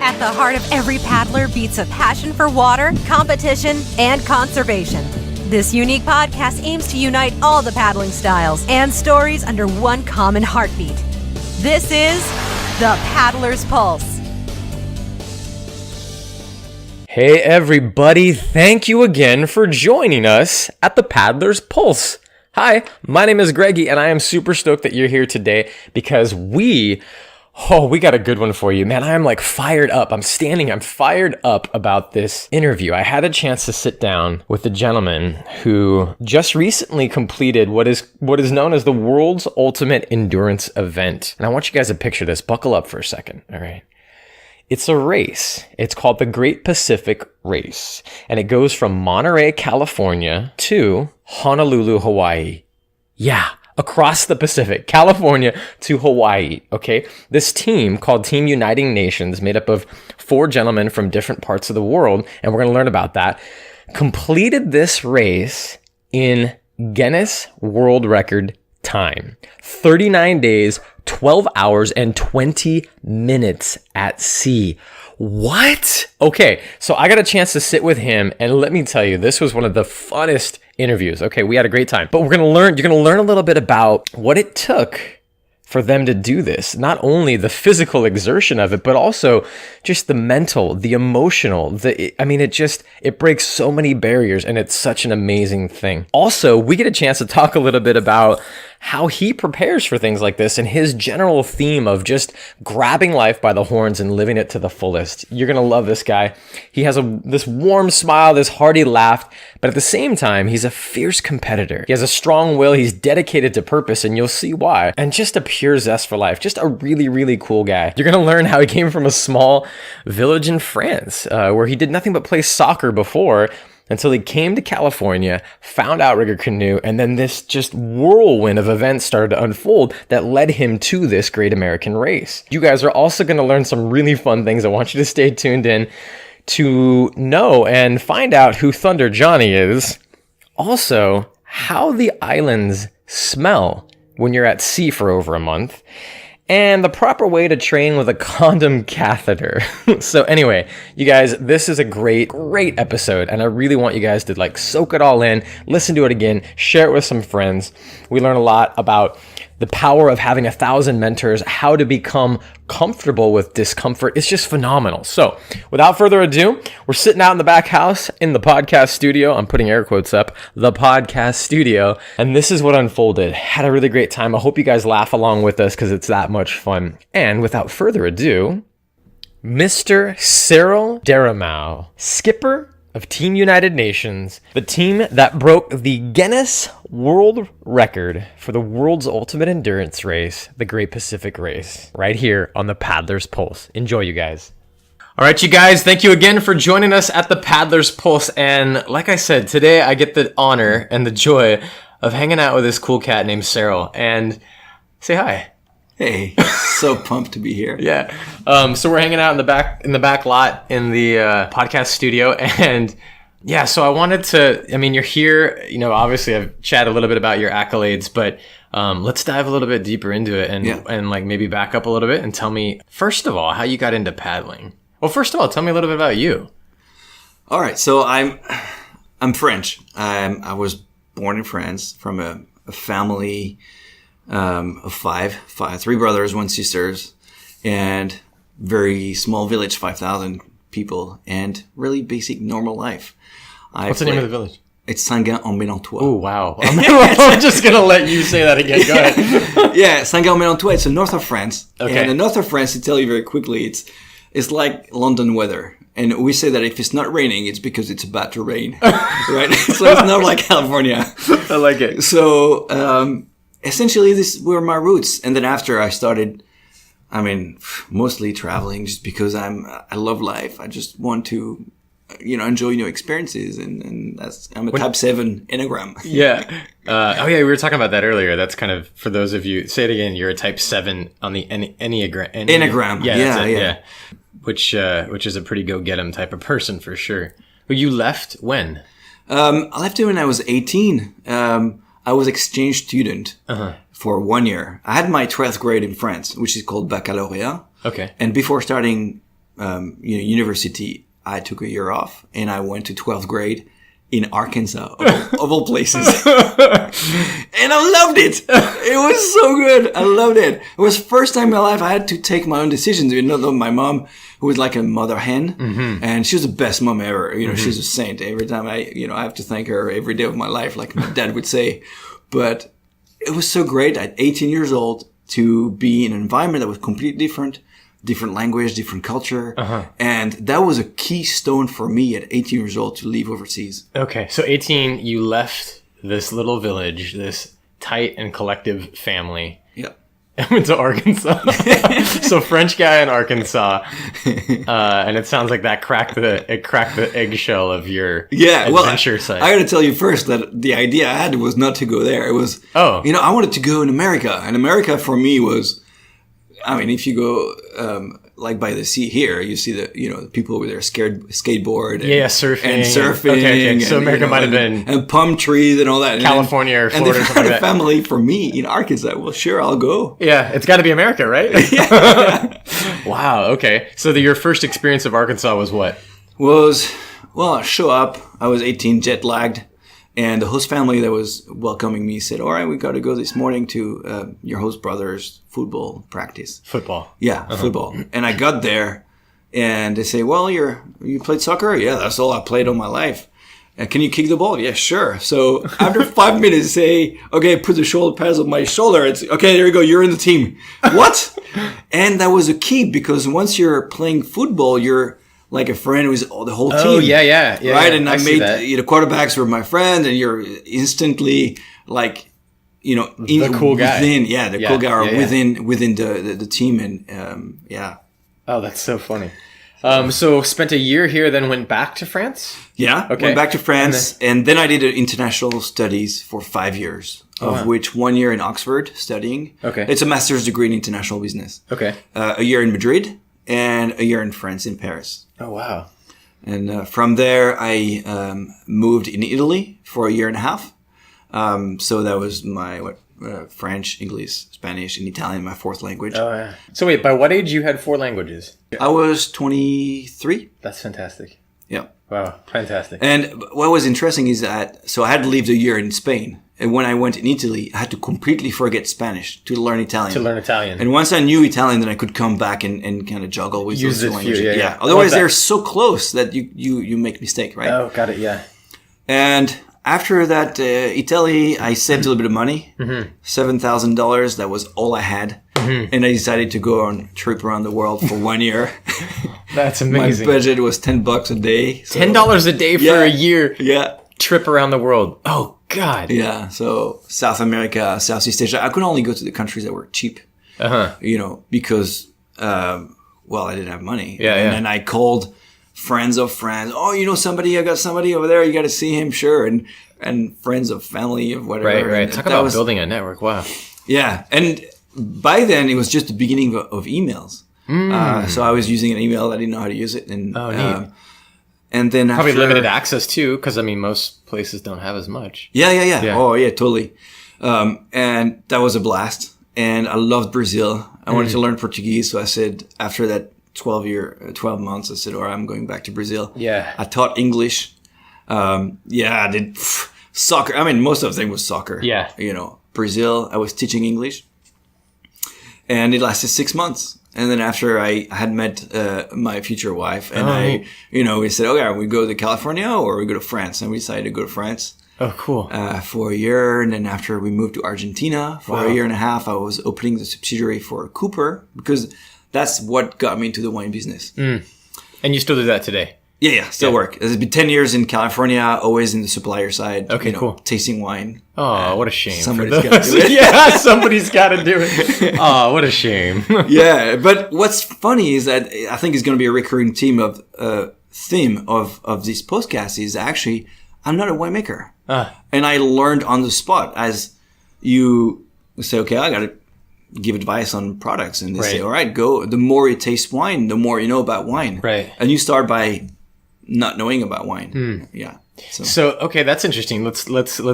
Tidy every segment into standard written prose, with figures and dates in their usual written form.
At the heart of every paddler beats a passion for water, competition, and conservation. This unique podcast aims to unite all the paddling styles and stories under one common heartbeat. This is The Paddler's Pulse. Hey everybody, thank you again for joining us at The Paddler's Pulse. Hi, my name is Greggy and I am super stoked that you're here today because we got a good one for you. Man, I am like fired up. I'm fired up about this interview. I had a chance to sit down with a gentleman who just recently completed what is known as the world's ultimate endurance event. And I want you guys to picture this. Buckle up for a second, all right? It's a race. It's called the Great Pacific Race. And it goes from Monterey, California to Honolulu, Hawaii. Yeah. Across the Pacific, California to Hawaii, okay? This team called Team Uniting Nations, made up of 4 gentlemen from different parts of the world, and we're going to learn about that, completed this race in Guinness World Record time. 39 days, 12 hours, and 20 minutes at sea. What? Okay, so I got a chance to sit with him, and let me tell you, this was one of the funnest interviews. Okay, we had a great time. But you're gonna learn a little bit about what it took for them to do this. Not only the physical exertion of it, but also just the mental, the emotional, it breaks so many barriers, and it's such an amazing thing. Also, we get a chance to talk a little bit about how he prepares for things like this and his general theme of just grabbing life by the horns and living it to the fullest. You're going to love this guy. He has this warm smile, this hearty laugh, but at the same time, he's a fierce competitor. He has a strong will. He's dedicated to purpose, and you'll see why. And just a pure zest for life. Just a really, really cool guy. You're going to learn how he came from a small village in France where he did nothing but play soccer before, until he came to California, found outrigger canoe, and then this just whirlwind of events started to unfold that led him to this great American race. You guys are also going to learn some really fun things. I want you to stay tuned in to know and find out who Thunder Johnny is. Also, how the islands smell when you're at sea for over a month. And the proper way to train with a condom catheter. So anyway, you guys, this is a great episode, and I really want you guys to soak it all in, listen to it again, share it with some friends. We learn a lot about the power of having 1,000 mentors, how to become comfortable with discomfort. It's just phenomenal. So without further ado, we're sitting out in the back house in the podcast studio. I'm putting air quotes up, the podcast studio. And this is what unfolded. Had a really great time. I hope you guys laugh along with us because it's that much fun. And without further ado, Mr. Cyril Derreumaux, skipper of Team United Nations, the team that broke the Guinness World Record for the world's ultimate endurance race, the Great Pacific Race, right here on the Paddler's Pulse. Enjoy, you guys. All right, you guys, thank you again for joining us at the Paddler's Pulse. And like I said, today I get the honor and the joy of hanging out with this cool cat named Cyril. And say hi. Hey, so pumped to be here. Yeah. So we're hanging out in the back lot in the podcast studio, and yeah. So I wanted to. You're here. Obviously I've chatted a little bit about your accolades, but let's dive a little bit deeper into it, and maybe back up a little bit and tell me first of all how you got into paddling. Well, first of all, tell me a little bit about you. All right. So I'm French. I was born in France from a family of five, 3 brothers, 1 sisters, and very small village, 5,000 people, and really basic normal life. What's the name of the village? It's Saint-Gand-en-Mélantois. Oh, wow. I'm just going to let you say that again. Go ahead. Yeah, Saint-Gand-en-Mélantois, it's the north of France. Okay. And the north of France, to tell you very quickly, it's like London weather. And we say that if it's not raining, it's because it's about to rain. Right? So it's not like California. I like it. So, essentially, these were my roots. And then after I started, mostly traveling just because I love life. I just want to, enjoy new experiences. And I'm a type 7 Enneagram. Yeah. We were talking about that earlier. That's kind of, for those of you, say it again, you're a type 7 on the Enneagram. Enneagram. Yeah. Which is a pretty go-get-em type of person for sure. But you left when? I left it when I was 18. I was exchange student for 1 year. I had my 12th grade in France, which is called baccalaureate. Okay. And before starting university, I took a year off and I went to 12th grade in Arkansas, of all places. And I loved it. It was so good. I loved it. It was the first time in my life I had to take my own decisions. My mom, who was like a mother hen, and she was the best mom ever. She's a saint. Every time I have to thank her every day of my life, like my dad would say. But it was so great at 18 years old to be in an environment that was completely different language, different culture. And that was a keystone for me at 18 years old to leave overseas. Okay. So 18, you left this little village, this tight and collective family. Yeah. I went to Arkansas. So French guy in Arkansas. And it sounds like that cracked the eggshell of your adventure side. I got to tell you first that the idea I had was not to go there. It was, I wanted to go in America. And America for me was, if you go like by the sea here, you see the people over there skateboard and surfing. Okay. So America might have been and palm trees and all that. California or Florida. And they found a family for me in Arkansas. Well, sure, I'll go. Yeah, it's got to be America, right? Yeah. Wow. Okay. So your first experience of Arkansas was what? I show up. I was 18, jet lagged. And the host family that was welcoming me said, all right, we got to go this morning to your host brother's football practice. Football. Yeah, football. And I got there and they say, well, you played soccer? Yeah, that's all I played all my life. Can you kick the ball? Yeah, sure. So after 5 minutes, say, okay, put the shoulder pads on my shoulder. It's okay, there you go. You're in the team. What? And that was a key because once you're playing football, you're like a friend with the whole team. Oh, yeah. Right? And I made the quarterbacks were my friend, and you're instantly like, the cool guy. Cool guy or within the team. And Oh, that's so funny. So spent a year here, then went back to France? Yeah, okay. Went back to France. And then I did international studies for 5 years, of which 1 year in Oxford studying. Okay. It's a master's degree in international business. Okay. A year in Madrid and a year in France, in Paris. Oh, wow. And from there, I moved in Italy for a year and a half. So that was my French, English, Spanish, and Italian, my fourth language. Oh, yeah. So wait, by what age you had 4 languages? I was 23. That's fantastic. Yeah. Wow, fantastic. And what was interesting is that, so I had to leave the year in Spain. And when I went in Italy, I had to completely forget Spanish to learn Italian. And once I knew Italian, then I could come back and kind of juggle with those languages. Yeah. Otherwise, they're so close that you make mistake, right? Oh, got it, yeah. And after that, Italy, I saved a little bit of money, $7,000. That was all I had. And I decided to go on a trip around the world for 1 year. That's amazing. My budget was $10 a day. So. $10 a day for a year? Yeah. Trip around the world. Oh, God. Yeah. So South America, Southeast Asia. I could only go to the countries that were cheap, because, I didn't have money. Yeah, and then I called friends of friends. Oh, somebody, I got somebody over there. You got to see him. Sure. And friends of family of whatever. Right. Talk about building a network. Wow. Yeah. And by then it was just the beginning of emails. So I was using an email. I didn't know how to use it. And, neat. And then probably limited access too, because most places don't have as much. Yeah. Oh yeah, totally. And that was a blast. And I loved Brazil. I wanted to learn Portuguese, so I said after that 12 months, I said, "All right, I'm going back to Brazil." Yeah. I taught English. I did soccer. Most of the thing was soccer. Yeah. Brazil. I was teaching English, and it lasted 6 months. And then after I had met my future wife, and we said, okay, we go to California or we go to France. And we decided to go to France. Oh, cool. For a year. And then after we moved to Argentina for a year and a half, I was opening the subsidiary for Cooper because that's what got me into the wine business. And you still do that today? Yeah, still work. It's been 10 years in California, always in the supplier side. Okay, cool. Tasting wine. Oh, what a shame. Somebody's got to do it. Yeah, somebody's got to do it. Oh, what a shame. Yeah, but what's funny is that I think it's going to be a recurring theme of this podcast is actually I'm not a winemaker. And I learned on the spot as you say, okay, I got to give advice on products. And they say, all right, go. The more you taste wine, the more you know about wine. Right. And you start by not knowing about wine. Yeah. So okay, that's interesting. Let's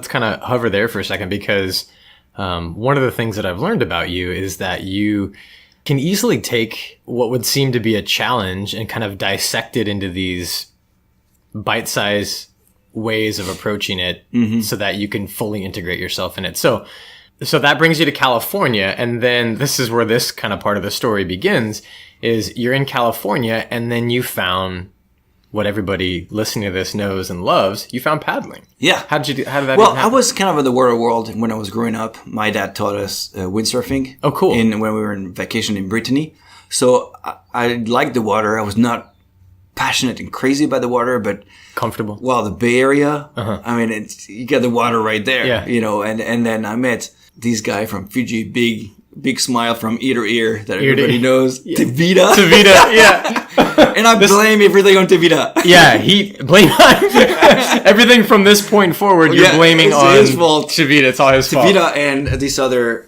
kind of hover there for a second because one of the things that I've learned about you is that you can easily take what would seem to be a challenge and kind of dissect it into these bite-sized ways of approaching it so that you can fully integrate yourself in it. So that brings you to California, and then this is where this kind of part of the story begins, is you're in California, and then you found what everybody listening to this knows and loves. You found paddling. Yeah. How did that Well, even happen? I was kind of in the water world when I was growing up. My dad taught us windsurfing. Oh, cool. When we were on vacation in Brittany. So I liked the water. I was not passionate and crazy about the water, but comfortable. Well, the Bay Area, I mean, you got the water right there, Yeah. you know, and then I met this guy from Fiji, big smile from ear to ear that everybody knows. Yeah. Tavita. Yeah. And I blame everything on Tavita. Yeah, blame everything from this point forward. You're blaming on his fault. Tavita. It's all his fault. Tavita and this other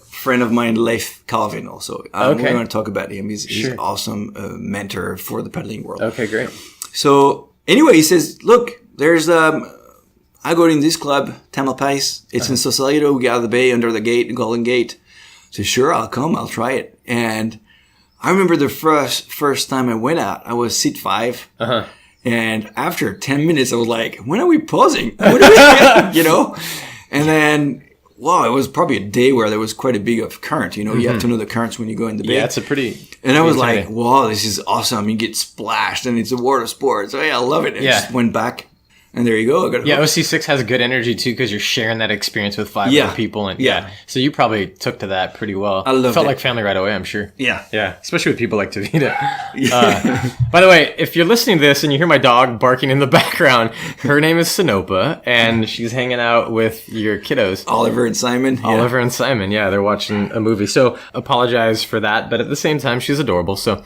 friend of mine, Leif Calvin, also. We're going to talk about him. He's an awesome mentor for the paddling world. Okay, great. So anyway, he says, look, there's I go in this club, Tamalpais. It's in Sausalito. We get out of the bay under the gate, the Golden Gate. I said, sure, I'll come. I'll try it. And I remember the first time I went out, I was seat 5. And after 10 minutes, I was like, when are we pausing? What are we, you know? And then, wow, it was probably a day where there was quite a big of current. You know, you have to know the currents when you go in the bay. Yeah, it's a pretty... And I was like, wow, this is awesome. You get splashed and it's a water sport. So yeah, I love it. I just went back. And there you go. OC6 has good energy too because you're sharing that experience with 5 other people. And so you probably took to that pretty well. I loved it. Felt like family right away, I'm sure. Yeah. Yeah. Especially with people like Tavita. By the way, if you're listening to this and you hear my dog barking in the background, her name is Sinopa and she's hanging out with your kiddos. Oliver and Simon. Oliver and Simon. Yeah, they're watching a movie. So apologize for that. But at the same time, she's adorable. So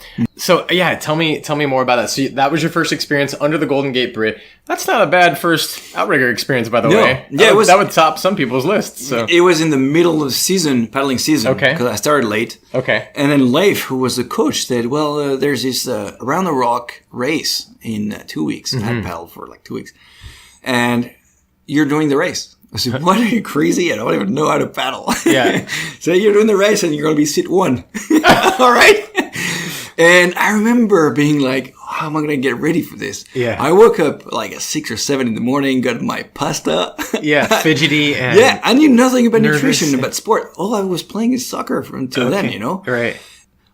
yeah, tell me more about that. So that was your first experience under the Golden Gate Bridge. That's not a bad first outrigger experience, by the way. Yeah, that would top some people's lists. So it was in the middle of the season, paddling season. Okay. Because I started late. Okay. And then Leif, who was the coach, said, well, there's this around the rock race in 2 weeks. I had paddled for like 2 weeks. And you're doing the race. I said, what, are you crazy? I don't even know how to paddle. Yeah. So you're doing the race and you're going to be seat 1. All right. And I remember being like, how am I going to get ready for this? Yeah. I woke up like at 6 or 7 in the morning, got my pasta. Yeah, fidgety. And yeah, I knew nothing about nervous. nutrition, about sport. All I was playing is soccer until then, you know? Right.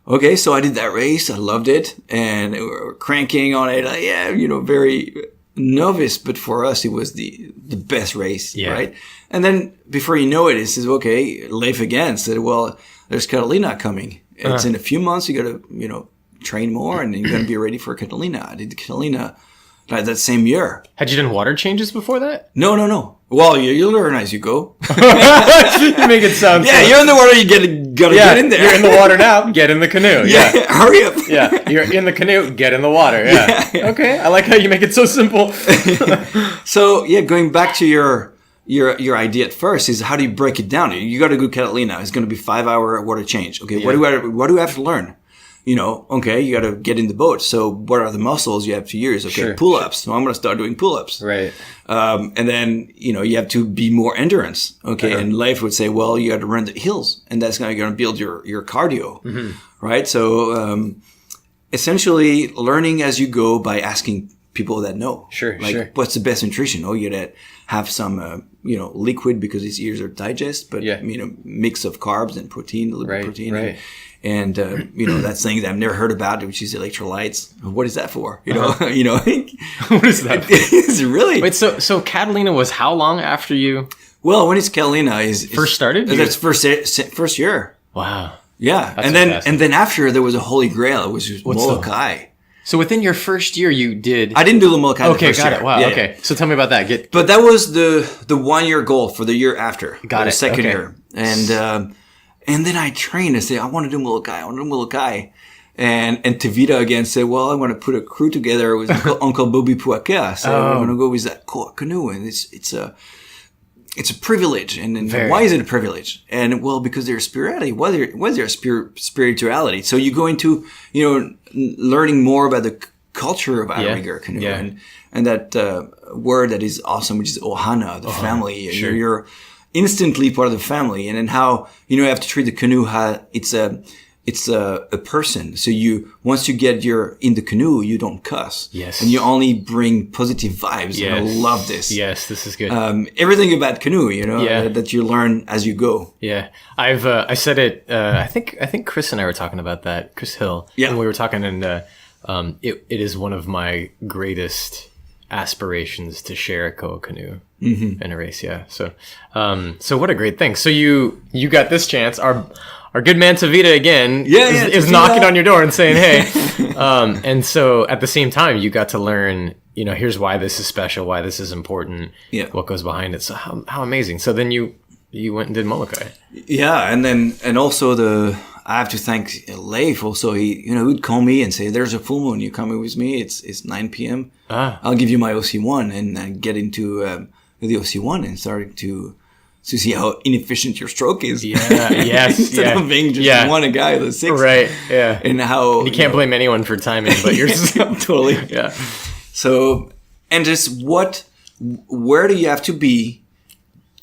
Okay, so I did that race. I loved it. And we were cranking on it. Yeah, you know, very novice. But for us, it was the best race, right? And then before you know it, it says, okay, Leif again said, well, there's Catalina coming. It's in a few months. You got to, you know, train more and you're going to be ready for Catalina. I did Catalina that same year. Had you done water changes before that? No. Well, you learn as you go. You make it sound you're in the water, you gotta get in there. You're in the water now, get in the canoe. Yeah. Hurry up. Yeah, you're in the canoe, get in the water. Yeah. Okay, I like how you make it so simple. So, going back to your idea at first is how do you break it down? You got to go Catalina. It's going to be 5-hour water change. Okay, what do I have to learn? You know, okay, you got to get in the boat. So what are the muscles you have to use? Okay, pull-ups. So I'm going to start doing pull-ups. Right. And then, you know, you have to be more endurance. Okay. And Leif would say, well, you got to run the hills and that's going to build your cardio. Right. So, essentially learning as you go by asking people that know. What's the best nutrition? Oh, you got to have some, liquid because it's easier to digest, but, mix of carbs and protein, a little bit of protein. And, that's things I've never heard about, which is electrolytes. What is that for? You know, What is that for? It's really. Wait, so Catalina was how long after you? Well, when it's Catalina is first started? That's first year. Wow. Yeah. That's and then after there was a holy grail, which was Molokai. So within your first year, you did. I didn't do the Molokai. Okay, got it. Wow. Okay. So tell me about that. But that was the 1 year goal for the year after. Got it. The second year. And then I trained and said, I want to do Molokai. And Tavita again said, well, I want to put a crew together with Uncle Bobby Puakea. So we're going to go with that canoe. And it's a privilege. And why is it a privilege? And well, because there's spirituality. Why is there spirituality? So you go into, learning more about the culture of outrigger canoe. Yeah. And that word that is awesome, which is ohana, the family. Sure. You're instantly part of the family. And then how, you have to treat the canoe, how it's it's a person. So once you get in the canoe, you don't cuss. Yes. And you only bring positive vibes. Yes. And I love this. Yes, this is good. Everything about canoe, Yeah. that you learn as you go. Yeah, I said it. I think Chris and I were talking about that. Chris Hill. Yeah. And we were talking, and it is one of my greatest aspirations to share a Koa canoe in a race. Yeah. So what a great thing. So you got this chance. Our good man Tavita again is knocking on your door and saying, hey. And so at the same time, you got to learn, here's why this is special, why this is important, what goes behind it. So how amazing. So then you went and did Molokai. Yeah. And also I have to thank Leif also. He, would call me and say, there's a full moon. You coming with me? It's 9 p.m. I'll give you my OC1 and get into the OC1 and start to see how inefficient your stroke is. Yeah, yes. Instead of being just one guy that's 6. Right, yeah. And how... You can't blame anyone for timing, but you're totally. Yeah. So, and just where do you have to be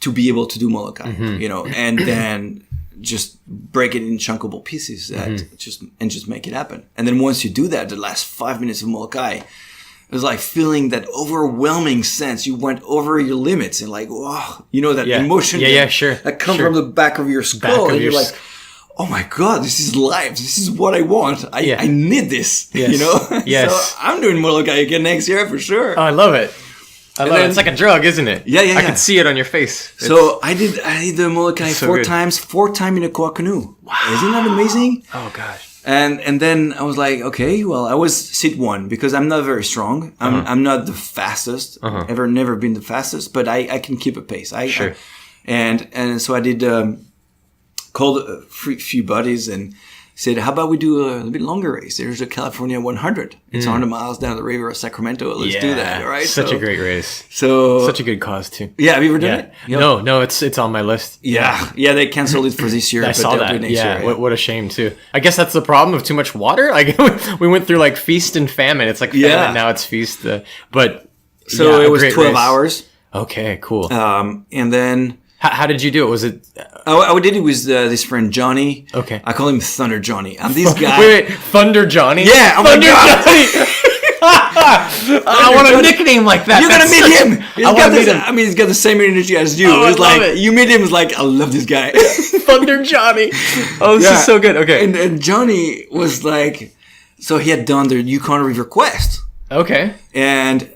able to do Molokai? And then just break it in chunkable pieces just make it happen. And then once you do that, the last 5 minutes of Molokai, it was like feeling that overwhelming sense. You went over your limits and like, wow, that emotion that comes from the back of your skull. And you're like, oh my God, this is life. This is what I want. I need this, Yes. So I'm doing Molokai again next year for sure. Oh, I love it. It's like a drug, isn't it? Yeah. I can see it on your face. So I did the Molokai four times in a Koa canoe. Wow. Isn't that amazing? Oh gosh. And then I was like, okay, well, I was sit 1 because I'm not very strong. I'm not the fastest. Never been the fastest, but I can keep a pace. Sure. And so I did called a few buddies and said, how about we do a little bit longer race? There's a California 100. It's 100 miles down the river of Sacramento. Let's do that, right? Such a great race. So such a good cause too. Yeah, have you ever done it? Yep. No, it's on my list. Yeah, they canceled it for this year. I saw that. Do it next year. What a shame too. I guess that's the problem of too much water. Like we went through like feast and famine. It's like famine, now it's feast. But so it was 12 hours. Okay, cool. And then. How did you do it? Was it... I did it with this friend, Johnny. Okay. I call him Thunder Johnny. I'm this guy... Wait, Thunder Johnny? Yeah, oh my God. I want a nickname like that. You're going to meet him. He's got the same energy as you. Oh, it's like, you meet him, it's like, I love this guy. Thunder Johnny. Oh, this is so good. Okay. And Johnny was like... So he had done the Yukon River Quest. Okay. And...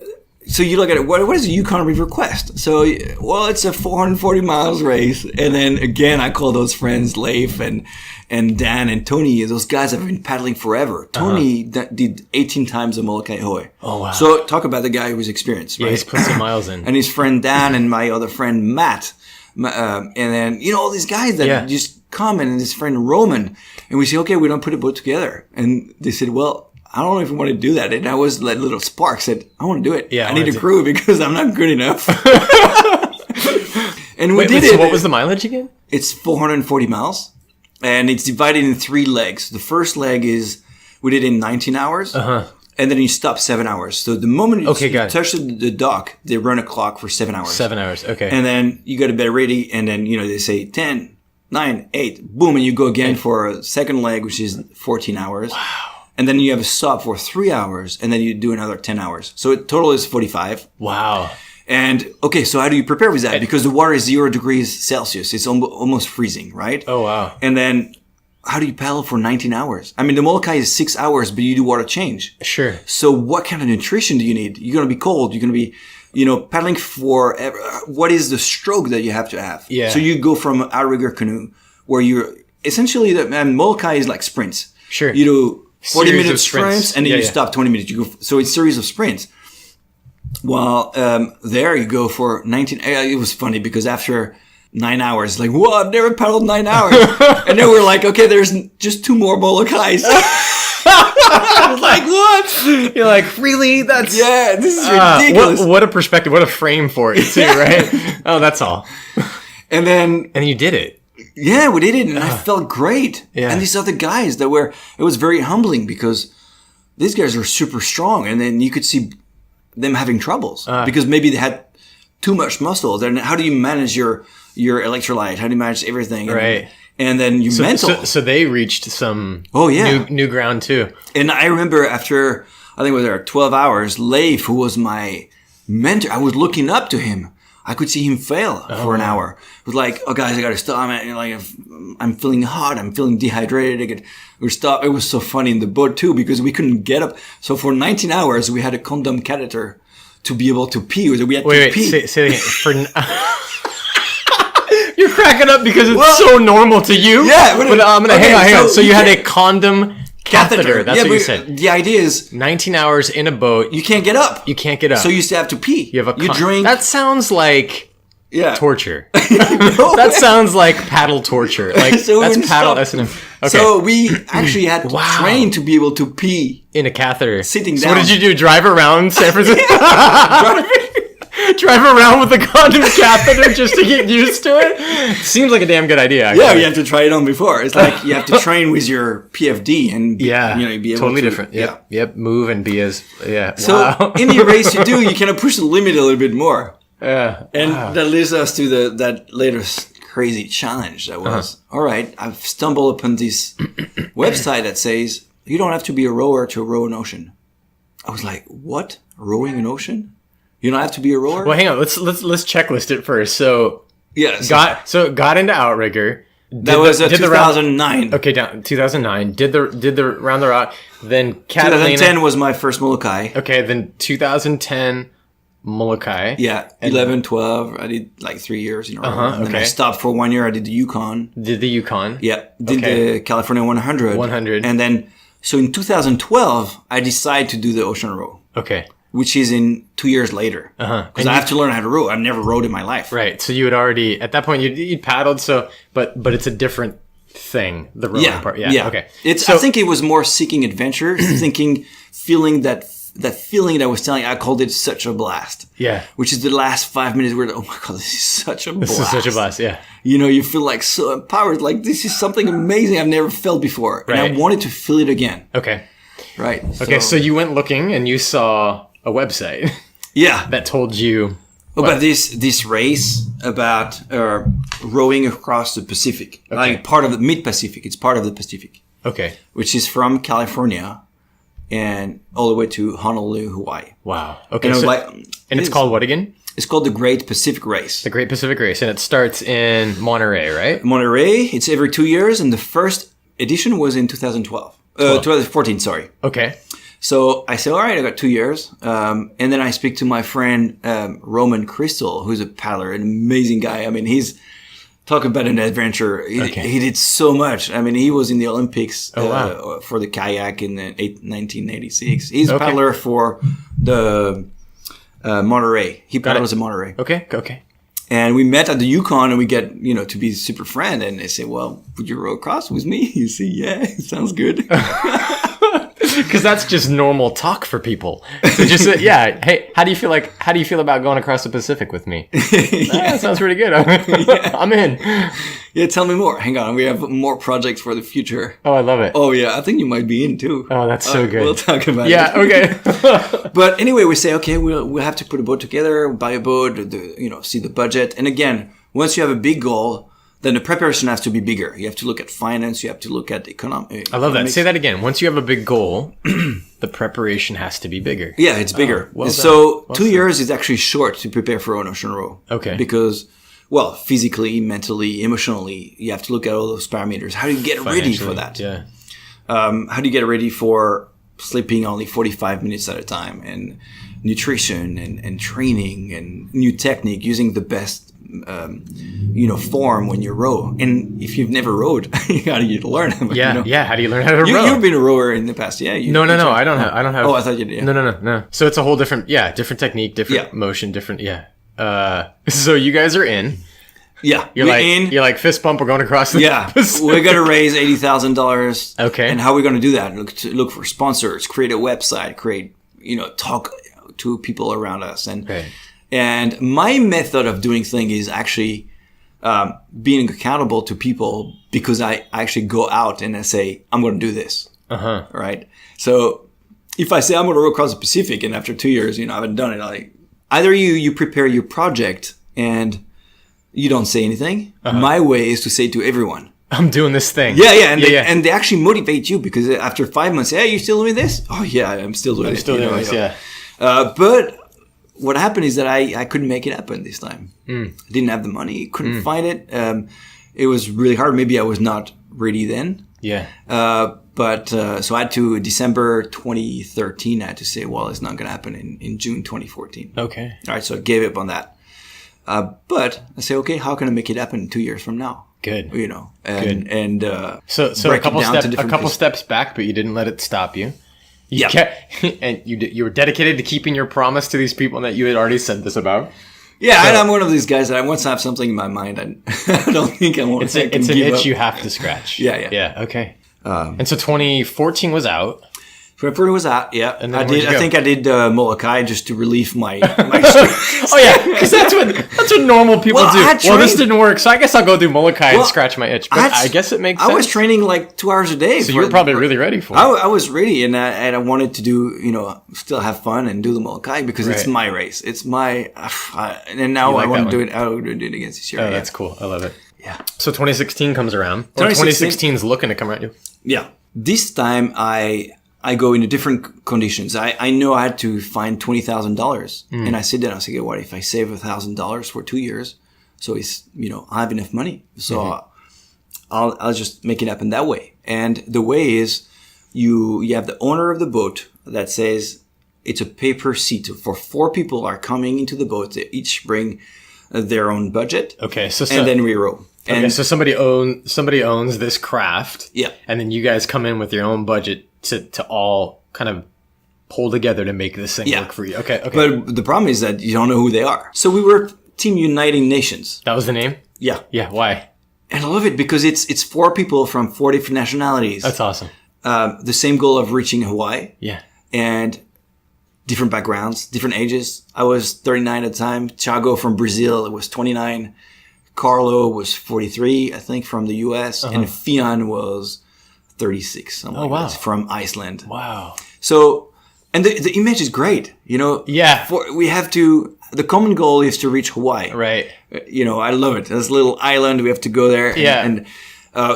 So you look at it, what is a Yukon River Quest? So, well, it's a 440 miles race. And then again, I call those friends Leif and Dan and Tony. Those guys have been paddling forever. Tony did 18 times the Molokai Hoe. Oh, wow. So talk about the guy who was experienced, right? Yeah, he's put some miles in. And his friend Dan and my other friend Matt. And then, all these guys that just come, and his friend Roman. And we say, okay, we don't put a boat together. And they said, well, I don't know if we want to do that. And I was like little spark said, I want to do it. Yeah, I need a crew because I'm not good enough. And we did it. So what was the mileage again? It's 440 miles. And it's divided in 3 legs. The first leg is, we did in 19 hours. And then you stop 7 hours. So the moment you touch the dock, they run a clock for 7 hours. 7 hours, okay. And then you got to be ready. And then, they say 10, 9, 8, boom. And you go again for a second leg, which is 14 hours. Wow. And then you have a stop for 3 hours, and then you do another 10 hours. So it total is 45. Wow. And, okay, so how do you prepare with that? Because the water is 0 degrees Celsius. It's almost freezing, right? Oh, wow. And then how do you paddle for 19 hours? I mean, the Molokai is 6 hours, but you do water change. Sure. So what kind of nutrition do you need? You're going to be cold. You're going to be, paddling for, what is the stroke that you have to have? Yeah. So you go from an outrigger canoe where you're, essentially, Molokai is like sprints. Sure. You do 40-minute sprints, and then you stop 20 minutes. You go, so it's a series of sprints. Well, there you go for 19. It was funny because after 9 hours, like, whoa, I've never paddled 9 hours. And then we're like, okay, there's just 2 more Molokais. I was like, what? You're like, really? That's this is ridiculous. What a perspective. What a frame for it too, right? Oh, that's all. And you did it. Yeah, we did it, and I felt great. Yeah. And these other guys it was very humbling because these guys are super strong, and then you could see them having troubles because maybe they had too much muscle. Then how do you manage your electrolyte? How do you manage everything? Right. And then you mental. So they reached some new ground too. And I remember after, I think it was there 12 hours, Leif, who was my mentor, I was looking up to him. I could see him fail for an hour. It was like, oh guys, I got to stop. I'm feeling hot. I'm feeling dehydrated. We stop. It was so funny in the boat too because we couldn't get up. So for 19 hours, we had a condom catheter to be able to pee. We had to pee. Say it again. You're cracking up because it's so normal to you. Yeah. But I'm going to hang on. So you had a condom catheter. That's what you said. The idea is 19 hours in a boat. You can't get up. So you still have to pee. You have you drink. That sounds like torture. No. That sounds like paddle torture. Like so that's paddle. That's okay. So we actually had to train to be able to pee in a catheter. Sitting down. So what did you do? Drive around San Francisco? Drive around with a condom catheter just to get used to it? Seems like a damn good idea. Actually. Yeah, you have to try it on before. It's like you have to train with your PFD and be able totally to, different. Yep. Move and be as So in the race you do, you kind of push the limit a little bit more. Yeah. And that leads us to that latest crazy challenge that was, all right, I've stumbled upon this website that says you don't have to be a rower to row an ocean. I was like, what? Rowing an ocean? You don't have to be a rower? Well, hang on. Let's checklist it first. So got into outrigger. That was 2009. Okay, 2009. Did the round the rock. Then Catalina. 2010 was my first Molokai. Okay, then 2010 Molokai. Yeah, 11, 12. I did like 3 years in a row. And then I stopped for 1 year. I did the Yukon. Yeah. Did the California 100. And then, so in 2012, I decided to do the ocean row. Okay. Which is in 2 years later. Because I have to learn how to row. I've never rowed in my life. Right. So you had already, at that point, you'd paddled. So, but it's a different thing. The rowing part. Yeah. Okay. I think it was more seeking adventure, feeling that feeling that I was telling you, I called it such a blast. Yeah. Which is the last 5 minutes where, oh my God, this is such a blast. This is such a blast, yeah. You know, you feel like so empowered. Like, this is something amazing I've never felt before. Right. And I wanted to feel it again. Okay. Right. Okay, so you went looking and you saw a website. Yeah. That told you about this race about rowing across the Pacific. Okay. Like part of the mid-Pacific. It's part of the Pacific. Okay. Which is from California and all the way to Honolulu, Hawaii. Wow. Okay. And it's called what again? It's called the Great Pacific Race. The Great Pacific Race. And it starts in Monterey, right? Monterey. It's every 2 years. And the first edition was in 2012. 2014, sorry. Okay. So I said, all right, I got 2 years. And then I speak to my friend, Roman Crystal, who's a paddler, an amazing guy. I mean, he's talking about an adventure. He did so much. I mean, he was in the Olympics for the kayak in 1986. He's a paddler for the Monterey. He paddles in Monterey. Okay. And we met at the Yukon and we get, to be super friend. And they say, well, would you row across with me? You say, yeah, sounds good. Because that's just normal talk for people. So just hey, how do you feel about going across the Pacific with me? That sounds pretty good. I'm in. Yeah, tell me more. Hang on, we have more projects for the future. Oh, I love it. Oh yeah, I think you might be in too. Oh, that's so good. We'll talk about it. Yeah, okay. But anyway, we say, okay, we'll have to put a boat together, buy a boat, see the budget. And again, once you have a big goal, then the preparation has to be bigger. You have to look at finance. You have to look at economics. I love that. Say that again. Once you have a big goal, the preparation has to be bigger. Yeah, it's bigger. Well so 2 years is actually short to prepare for an ocean row. Okay. Because, well, physically, mentally, emotionally, you have to look at all those parameters. How do you get ready for that? Yeah. How do you get ready for sleeping only 45 minutes at a time, and nutrition and training and new technique, using the best form when you row. And if you've never rowed, how do you learn? How do you learn how to row? You've been a rower in the past, yeah? No, I don't have. Oh, I thought you did. Yeah. No. So it's a whole different technique, different motion, different, so you guys are in. Yeah, you're like fist bump. We're going across the Pacific. We're going to raise $80,000. Okay, and how are we going to do that? Look for sponsors, create a website, talk to people around us, and my method of doing things is actually being accountable to people, because I actually go out and I say, I'm going to do this. Right? So if I say I'm going to row across the Pacific and after 2 years, I haven't done it, either you prepare your project and you don't say anything. My way is to say to everyone, I'm doing this thing. Yeah, and they actually motivate you because after 5 months, hey, you still doing this? Oh yeah, I'm still doing this. Yeah. But what happened is that I couldn't make it happen this time. I didn't have the money, couldn't find it. It was really hard. Maybe I was not ready then. Yeah. But so I had to, December 2013, I had to say, well, it's not going to happen in June 2014. Okay. All right, so I gave up on that. But I say, okay, how can I make it happen 2 years from now? Good. You know, and so a couple steps back, but you didn't let it stop you. You kept, and you were dedicated to keeping your promise to these people that you had already said this about. Yeah, and I'm one of these guys that once I have something in my mind, I don't think I want to. It's an itch you have to scratch. Yeah. Okay. And so 2014 was out. 2014 was out. Yeah, and I did. I think I did Molokai just to relieve my. Oh yeah, because that's what normal people do. Well, this didn't work, so I guess I'll go do Molokai and scratch my itch. But I guess it makes sense. I was training like 2 hours a day. So you were probably really ready for it. I was ready, and I wanted to do, still have fun and do the Molokai because it's my race. It's my, and now I want to do it. I want to do it against this year. Oh, that's cool. I love it. Yeah. So 2016 comes around. 2016 is looking to come around. Yeah. This time I go into different conditions. I know I had to find $20,000, and I sit down and I say, okay, what if I save $1,000 for 2 years? So it's, I have enough money. So I'll just make it happen that way. And the way is you have the owner of the boat that says it's a pay-per seat. For 4 people are coming into the boat. They each bring their own budget. Okay. And then we row. Okay, so somebody owns this craft. Yeah. And then you guys come in with your own budget to all kind of pull together to make this thing work for you. Okay. But the problem is that you don't know who they are. So we were Team Uniting Nations. That was the name? Yeah. Yeah. Why? And I love it because it's 4 people from 4 different nationalities. That's awesome. The same goal of reaching Hawaii. Yeah. And different backgrounds, different ages. I was 39 at the time. Thiago from Brazil was 29. Carlo was 43, I think, from the U.S. And Fiann was 36. Oh, wow. From Iceland. Wow. So, and the image is great, Yeah. We have to, the common goal is to reach Hawaii. Right. I love it. There's a little island. We have to go there. Yeah. And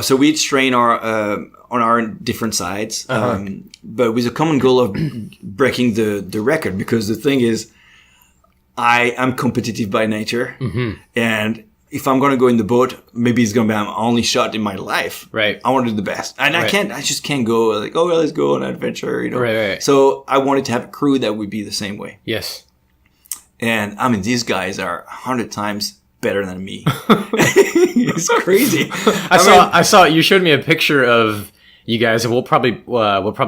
so we each train on our different sides. But with a common goal of breaking the record, because the thing is, I am competitive by nature. And if I'm going to go in the boat, maybe it's going to be my only shot in my life. Right. I want to do the best. And I just can't go like, oh, well, let's go on an adventure, Right. So I wanted to have a crew that would be the same way. Yes. And I mean, these guys are 100 times better than me. It's crazy. I saw, you showed me a picture of you guys, and we'll probably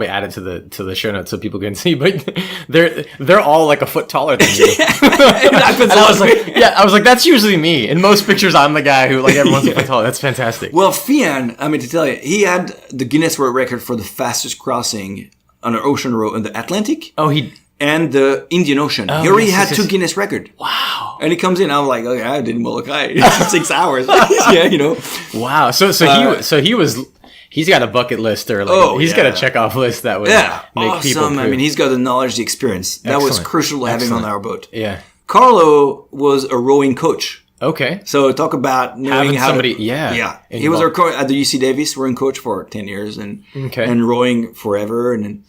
add it to the show notes so people can see. But they're all like a foot taller than you. I was like, that's usually me. In most pictures, I'm the guy who like everyone's a foot taller. That's fantastic. Well, Fiann, I mean to tell you, he had the Guinness World Record for the fastest crossing on an ocean road in the Atlantic. Oh, and the Indian Ocean. He already had 2 Guinness record. Wow. And he comes in, I'm like, okay, I did Molokai 6 hours. Wow. So he's got a bucket list or he's got a checkoff list that would make people poop. I mean, he's got the knowledge, the experience. That was crucial to have him on our boat. Yeah. Carlo was a rowing coach. Okay. So talk about knowing how somebody, Yeah. He was our coach at the UC Davis rowing coach for 10 years and rowing forever. And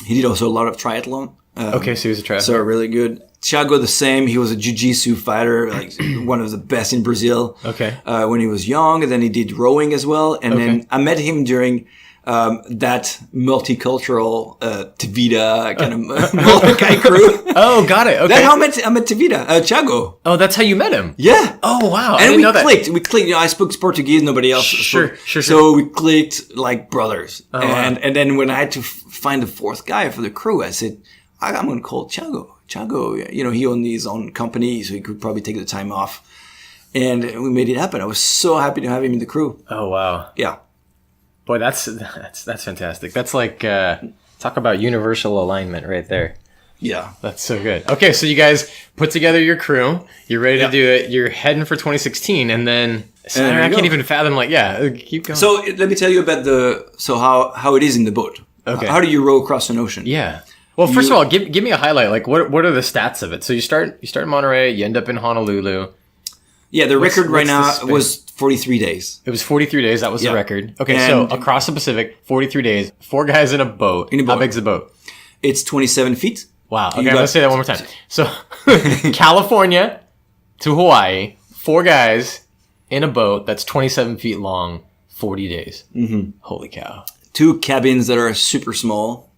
he did also a lot of triathlon. So he was a triathlete. So really good. Thiago the same. He was a jiu-jitsu fighter, like one of the best in Brazil. Okay. When he was young, and then he did rowing as well. And then I met him during that multicultural Tavita kind of Molokai crew. Oh, got it. Okay. That's how I met Tavita, Thiago. Oh, that's how you met him. Yeah. Oh, wow. And we clicked. We clicked. I spoke Portuguese. Nobody else spoke. Sure. So we clicked like brothers. Oh, and then when I had to find the 4th guy for the crew, I said, I'm going to call Thiago. Thiago, he owned his own company, so he could probably take the time off. And we made it happen. I was so happy to have him in the crew. Oh, wow. Yeah. Boy, that's fantastic. That's like, talk about universal alignment right there. Yeah. That's so good. Okay, so you guys put together your crew. You're ready to do it. You're heading for 2016, and then I can't even fathom, keep going. So let me tell you about how it is in the boat. Okay. How do you row across an ocean? Yeah. Well, first of all, give me a highlight. Like, what are the stats of it? So you start in Monterey, you end up in Honolulu. Yeah, the record right now what's the span? was 43 days. It was 43 days. That was the Yeah. record. Okay, And- so across the Pacific, 43 days, 4 guys in a boat. In a How boat. big's the boat? It's 27 feet. Wow. Okay, You I'm got- going to say that one more time. So, California to Hawaii, 4 guys in a boat that's 27 feet long, 40 days. Mm-hmm. Holy cow. 2 cabins that are super small.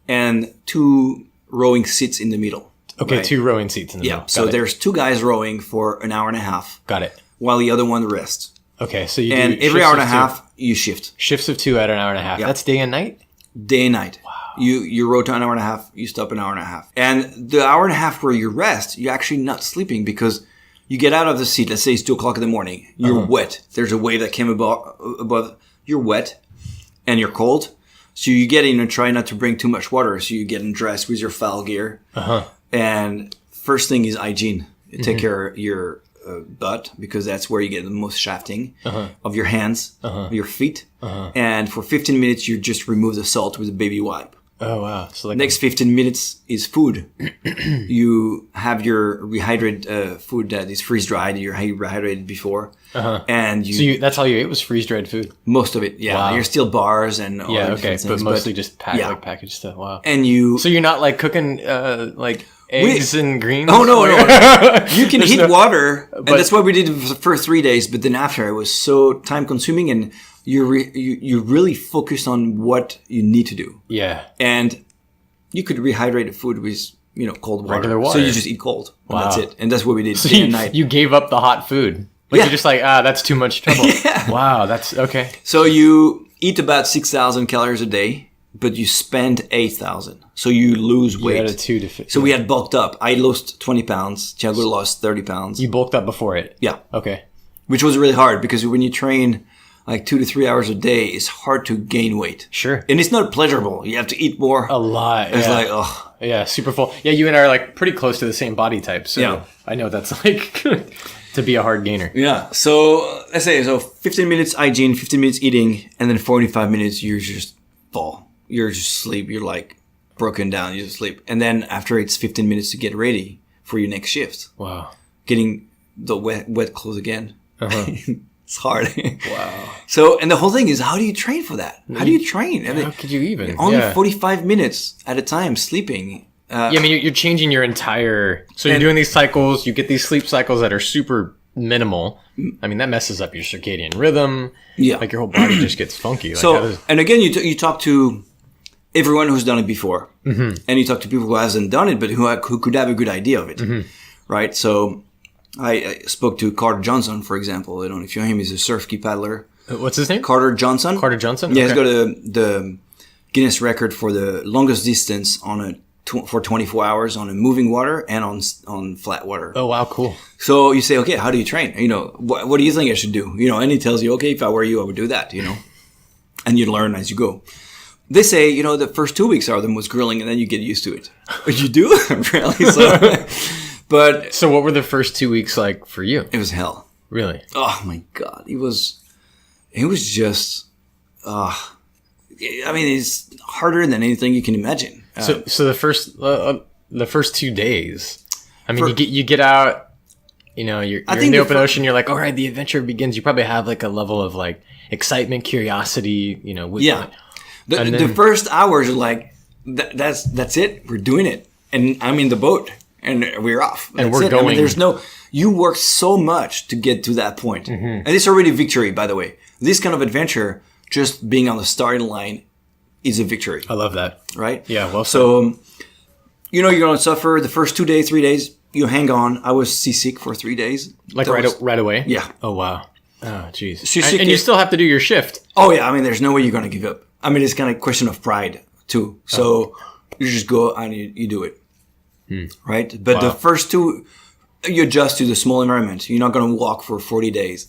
And 2 rowing seats in the middle. Okay, right? 2 rowing seats in the Yeah, middle. so Got it. there's 2 guys rowing for an hour and a half, Got it. while the other one rests. Okay, so you And do every shifts hour and a of 2. half, you shift. Shifts of 2 at an hour and a half. Yeah. That's day and night? Day and night. Wow. You row to an hour and a half, you stop an hour and a half. And the hour and a half where you rest, you're actually not sleeping because you get out of the seat, let's say it's 2 o'clock in the morning, you're wet. There's a wave that came above, you're wet and you're cold. So you get in and try not to bring too much water. So you get dressed with your foul gear. And first thing is hygiene. You take care of your butt because that's where you get the most shafting of your hands, your feet. And for 15 minutes, you just remove the salt with a baby wipe. Oh, wow. So like Next 15 minutes is food. You have your rehydrated food that is freeze-dried. You're rehydrated before. And you, that's all you ate was freeze-dried food? most of it, yeah. Wow. You're still bars and all Yeah, the okay. different But things. mostly just yeah. packaged stuff. Wow. And you... So you're not like cooking like eggs and greens? Oh, no, Like- no. You can There's heat no- water, and but- that's what we did for the first 3 days. But then after, it was so time consuming, and you really focus on what you need to do. Yeah. And you could rehydrate the food with cold water. Regular water. So you just eat cold. And Wow. that's it. And that's what we did So day and night. you gave up the hot food. Like Yeah. you're just like, that's too much trouble. Wow, that's okay. So you eat about 6,000 calories a day, but you spend 8,000. So you lose You weight. had a 2 to 50. So we had bulked up. I lost 20 pounds. Thiago lost 30 pounds. You bulked up before it? Yeah. Okay. Which was really hard because when you train like 2 to 3 hours a day, it's hard to gain weight. Sure. And it's not pleasurable. You have to eat more. A lot. It's yeah. like, oh. Yeah, super full. Yeah, you and I are like pretty close to the same body type. So Yeah. I know what that's like to be a hard gainer. Yeah. So let's say, 15 minutes hygiene, 15 minutes eating, and then 45 minutes you just fall. You're just sleep. You're like broken down. You just sleep. And then after it's 15 minutes to get ready for your next shift. Wow. Getting the wet clothes again. It's hard. Wow. So, and the whole thing is, how do you train for that? How do you train? I mean, How could you even? only Yeah. 45 minutes at a time sleeping. Yeah, I mean, you're changing your entire... So you're doing these cycles, you get these sleep cycles that are super minimal. I mean, that messes up your circadian rhythm. Yeah. Like your whole body just gets funky. Like, how So, does- and again, you talk to everyone who's done it before. And you talk to people who hasn't done it, but who could have a good idea of it. Right? So, I spoke to Carter Johnson, for example. I don't know if you know him. He's a surf ski paddler. What's his name? Carter Johnson. Carter Johnson? Yeah, he's Okay. got the Guinness record for the longest distance for 24 hours on a moving water and on flat water. Oh, wow, cool. So you say, okay, how do you train? What do you think I should do? And he tells you, okay, if I were you, I would do that, and you learn as you go. They say, the first 2 weeks are the most grueling and then you get used to it. You do? Really? But So what were the first 2 weeks like for you? it was hell. Really? Oh my God. It was just, it's harder than anything you can imagine. So the first 2 days, I mean, you get out, you're I in think the the open fir- ocean. You're like, all right, the adventure begins. You probably have like a level of like excitement, curiosity. Yeah. And The then- first hours are like, that's it. We're doing it. And I'm in the boat and we're off. And That's we're it. I mean, going. you work so much to get to that point. And it's already victory, by the way. This kind of adventure, just being on the starting line is a victory, I love that. right? Yeah. Well, So, you're going to suffer the first 2 days, 3 days. You hang on. I was seasick for 3 days. like That right was- right away. Yeah. Oh wow. Oh jeez. Seasick And you is- still have to do your shift. Oh yeah, I mean, there's no way you're gonna give up. I mean, it's kind of a question of pride too. So you just go and you do it, right? But the first 2, you adjust to the small environment. You're not gonna walk for 40 days.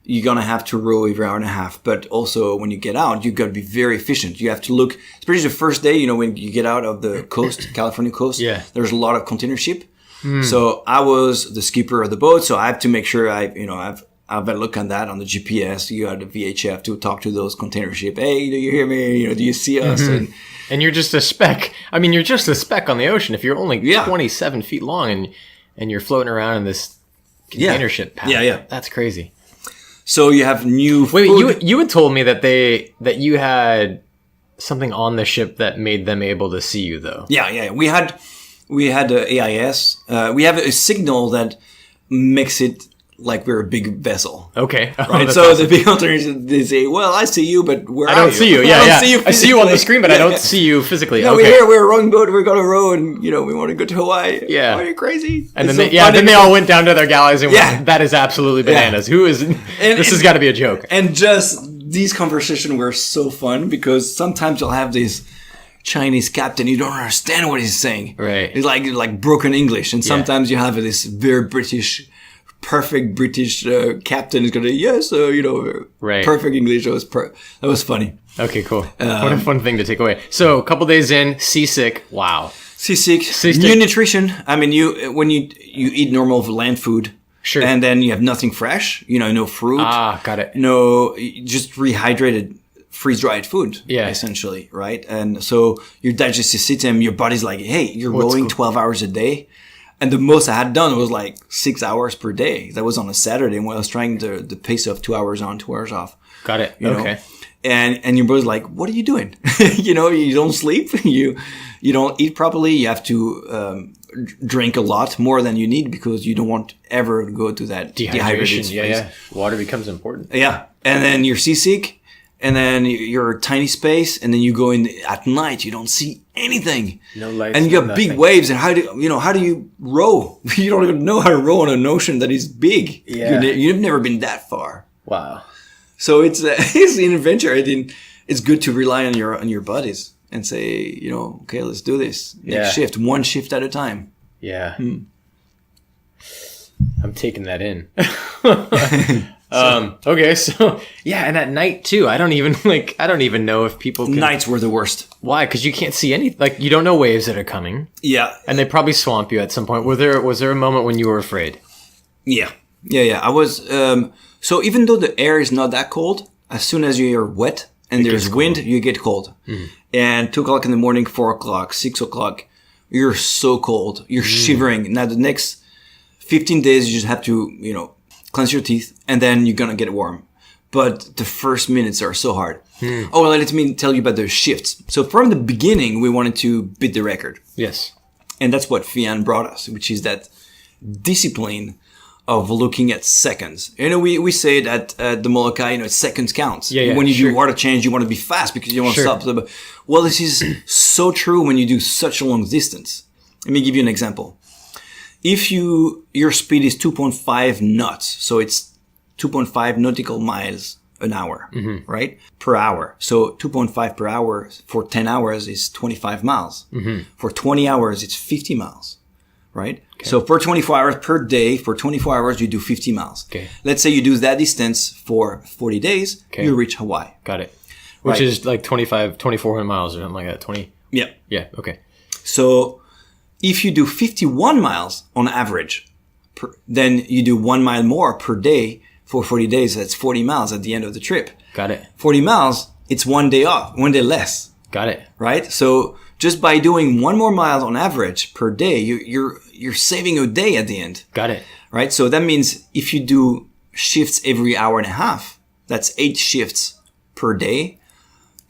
You're gonna have to row every hour and a half. But also, when you get out, you got to be very efficient. You have to look, especially the first day. When you get out of the coast, California coast. Yeah. There's a lot of container ship. So I was the skipper of the boat, so I have to make sure I've a look on that on the GPS. You got the VHF to talk to those container ship. Hey, do you hear me? Do you see us? And And you're just a speck. I mean, you're just a speck on the ocean. If you're only Yeah. 27 feet long and you're floating around in this container ship path. Yeah. That's crazy. So you have new food. Wait, you had told me that you had something on the ship that made them able to see you, though. Yeah. We had the AIS. We have a signal that makes it like we're a big vessel. Okay. Right. So awesome. The big hunters, they say, "Well, I see you, but where are you?" I don't see you. Yeah, I see you on the screen, but I don't see you physically. No, we're a rowing boat. We're gonna row, and we want to go to Hawaii. Yeah. Are you crazy? And then they all went down to their galleys and went, that is absolutely bananas. Yeah. This has got to be a joke. And just these conversations were so fun because sometimes you'll have this Chinese captain, you don't understand what he's saying. Right. It's like broken English, and sometimes you have this very perfect British captain is going to, right. Perfect English. That was funny. Okay, cool. What a fun thing to take away. So a couple days in, seasick. Wow. Seasick. New nutrition. I mean, when you eat normal land food, sure, and then you have nothing fresh, no fruit. Ah, got it. No, just rehydrated, freeze-dried food, essentially, right? And so your digestive system, your body's like, hey, you're rowing 12 hours a day. And the most I had done was like 6 hours per day. That was on a Saturday when I was trying the pace of 2 hours on, 2 hours off. Got it. Okay. And your body's like, what are you doing? You don't sleep. You don't eat properly. You have to drink a lot more than you need because you don't want to ever go to that dehydration. Yeah. Water becomes important. Yeah. And then you're seasick. And then you're a tiny space, and then you go in at night. You don't see anything. No lights. And you got big waves. And how do you row? You don't even know how to row on an ocean that is big. Yeah. You've never been that far. Wow. So it's an adventure. It's good to rely on your buddies and say, okay, let's do this. Next shift, one shift at a time. Yeah. I'm taking that in. Okay, so and at night too. I don't even know if people can... Nights were the worst. Why? Because you can't see any, you don't know waves that are coming. Yeah. And they probably swamp you at some point. Was there a moment when you were afraid? Yeah. I was, so even though the air is not that cold, as soon as you're wet and there's wind, you get cold. Mm. And 2 o'clock in the morning, 4 o'clock, 6 o'clock, you're so cold. You're shivering. Now the next 15 days, you just have to, cleanse your teeth, and then you're gonna get warm. But the first minutes are so hard. Oh, well, let me tell you about the shifts. So from the beginning, we wanted to beat the record. Yes. And that's what Fiann brought us, which is that discipline of looking at seconds. We say that at the Molokai, seconds counts. Yeah, when you do water change, you want to be fast because you don't want to stop. Well, this is so true when you do such a long distance. Let me give you an example. If your speed is 2.5 knots, so it's 2.5 nautical miles an hour, right? Per hour. So 2.5 per hour for 10 hours is 25 miles. Mm-hmm. For 20 hours, it's 50 miles, right? Okay. So for 24 hours per day, for 24 hours, you do 50 miles. Okay. Let's say you do that distance for 40 days, you reach Hawaii. Got it. Which is like 2,400 miles or something like that. 20. Yeah. Yeah. Okay. So if you do 51 miles on average, then you do 1 mile more per day for 40 days. That's 40 miles at the end of the trip. Got it. 40 miles, it's 1 day off, 1 day less. Got it. Right? So just by doing 1 more mile on average per day, you're saving a day at the end. Got it. Right? So that means if you do shifts every hour and a half, that's 8 shifts per day.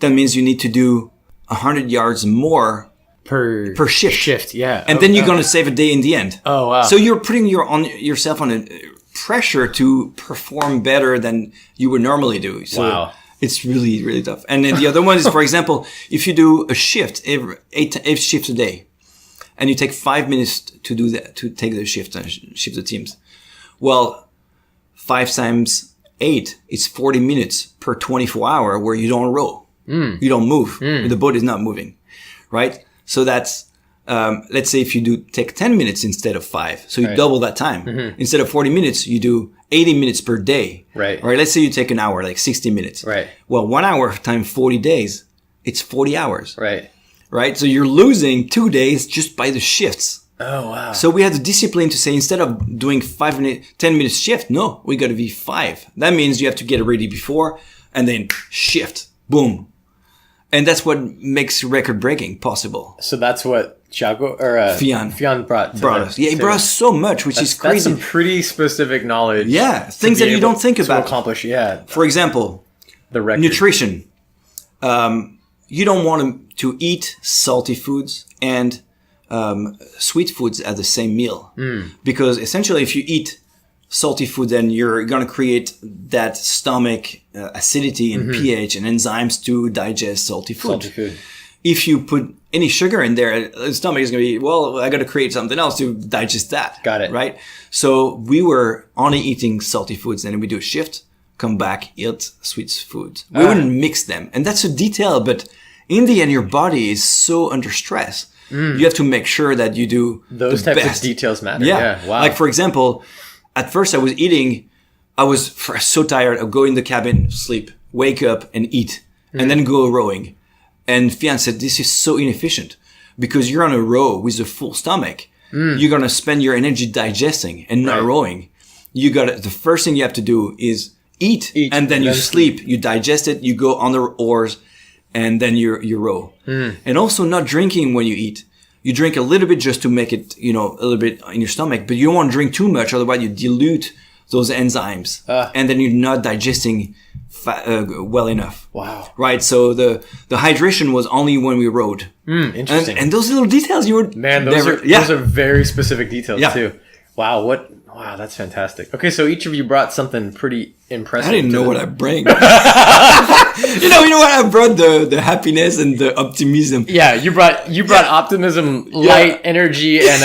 That means you need to do 100 yards more per shift. Yeah. And then you're going to save a day in the end. Oh, wow. So you're putting yourself on a pressure to perform better than you would normally do. So wow. It's really, really tough. And then the other one is, for example, if you do a shift, eight shifts a day, and you take 5 minutes to do that, to take the shift the teams. Well, 5 times 8, it's 40 minutes per 24 hour where you don't row. You don't move. The boat is not moving. Right? So that's, let's say if you take 10 minutes instead of 5, so you double that time. Mm-hmm. Instead of 40 minutes, you do 80 minutes per day. Right. Right. Let's say you take an hour, like 60 minutes. Right. Well, 1 hour times 40 days, it's 40 hours. Right. Right. So you're losing 2 days just by the shifts. Oh, wow. So we had the discipline to say, instead of doing 10 minutes shift, no, we got to be 5. That means you have to get ready before and then shift. Boom. And that's what makes record breaking possible. So that's what Thiago or Fiann brought us. Yeah, he brought us so much, which is crazy. That's some pretty specific knowledge. Yeah, things that you don't think about. To accomplish, yeah. For example, the record. Nutrition. You don't want to eat salty foods and sweet foods at the same meal. Because essentially if you eat salty food, then you're going to create that stomach acidity and pH and enzymes to digest salty food. If you put any sugar in there, the stomach is going to be, well, I got to create something else to digest that. Got it. Right? So we were only eating salty foods, and then we do a shift, come back, eat sweet foods. We wouldn't mix them. And that's a detail, but in the end, your body is so under stress. You have to make sure that you do those types of details matter. Yeah. Wow. Like, for example, at first I was so tired of going in the cabin, sleep, wake up and eat, and then go rowing. And Fiann said, this is so inefficient because you're on a row with a full stomach. You're going to spend your energy digesting and not rowing. The first thing you have to do is eat and then you sleep, you digest it, you go on the oars, and then you row. And also not drinking when you eat. You drink a little bit just to make it, a little bit in your stomach, but you don't want to drink too much, otherwise you dilute those enzymes, and then you're not digesting well enough. Wow. Right. So the hydration was only when we rowed. Interesting. And those little details you would those are very specific details too. Wow. Wow, that's fantastic. Okay, so each of you brought something pretty impressive. I didn't know what I bring. you know what? I brought the happiness and the optimism. Yeah, you brought optimism, light, energy, and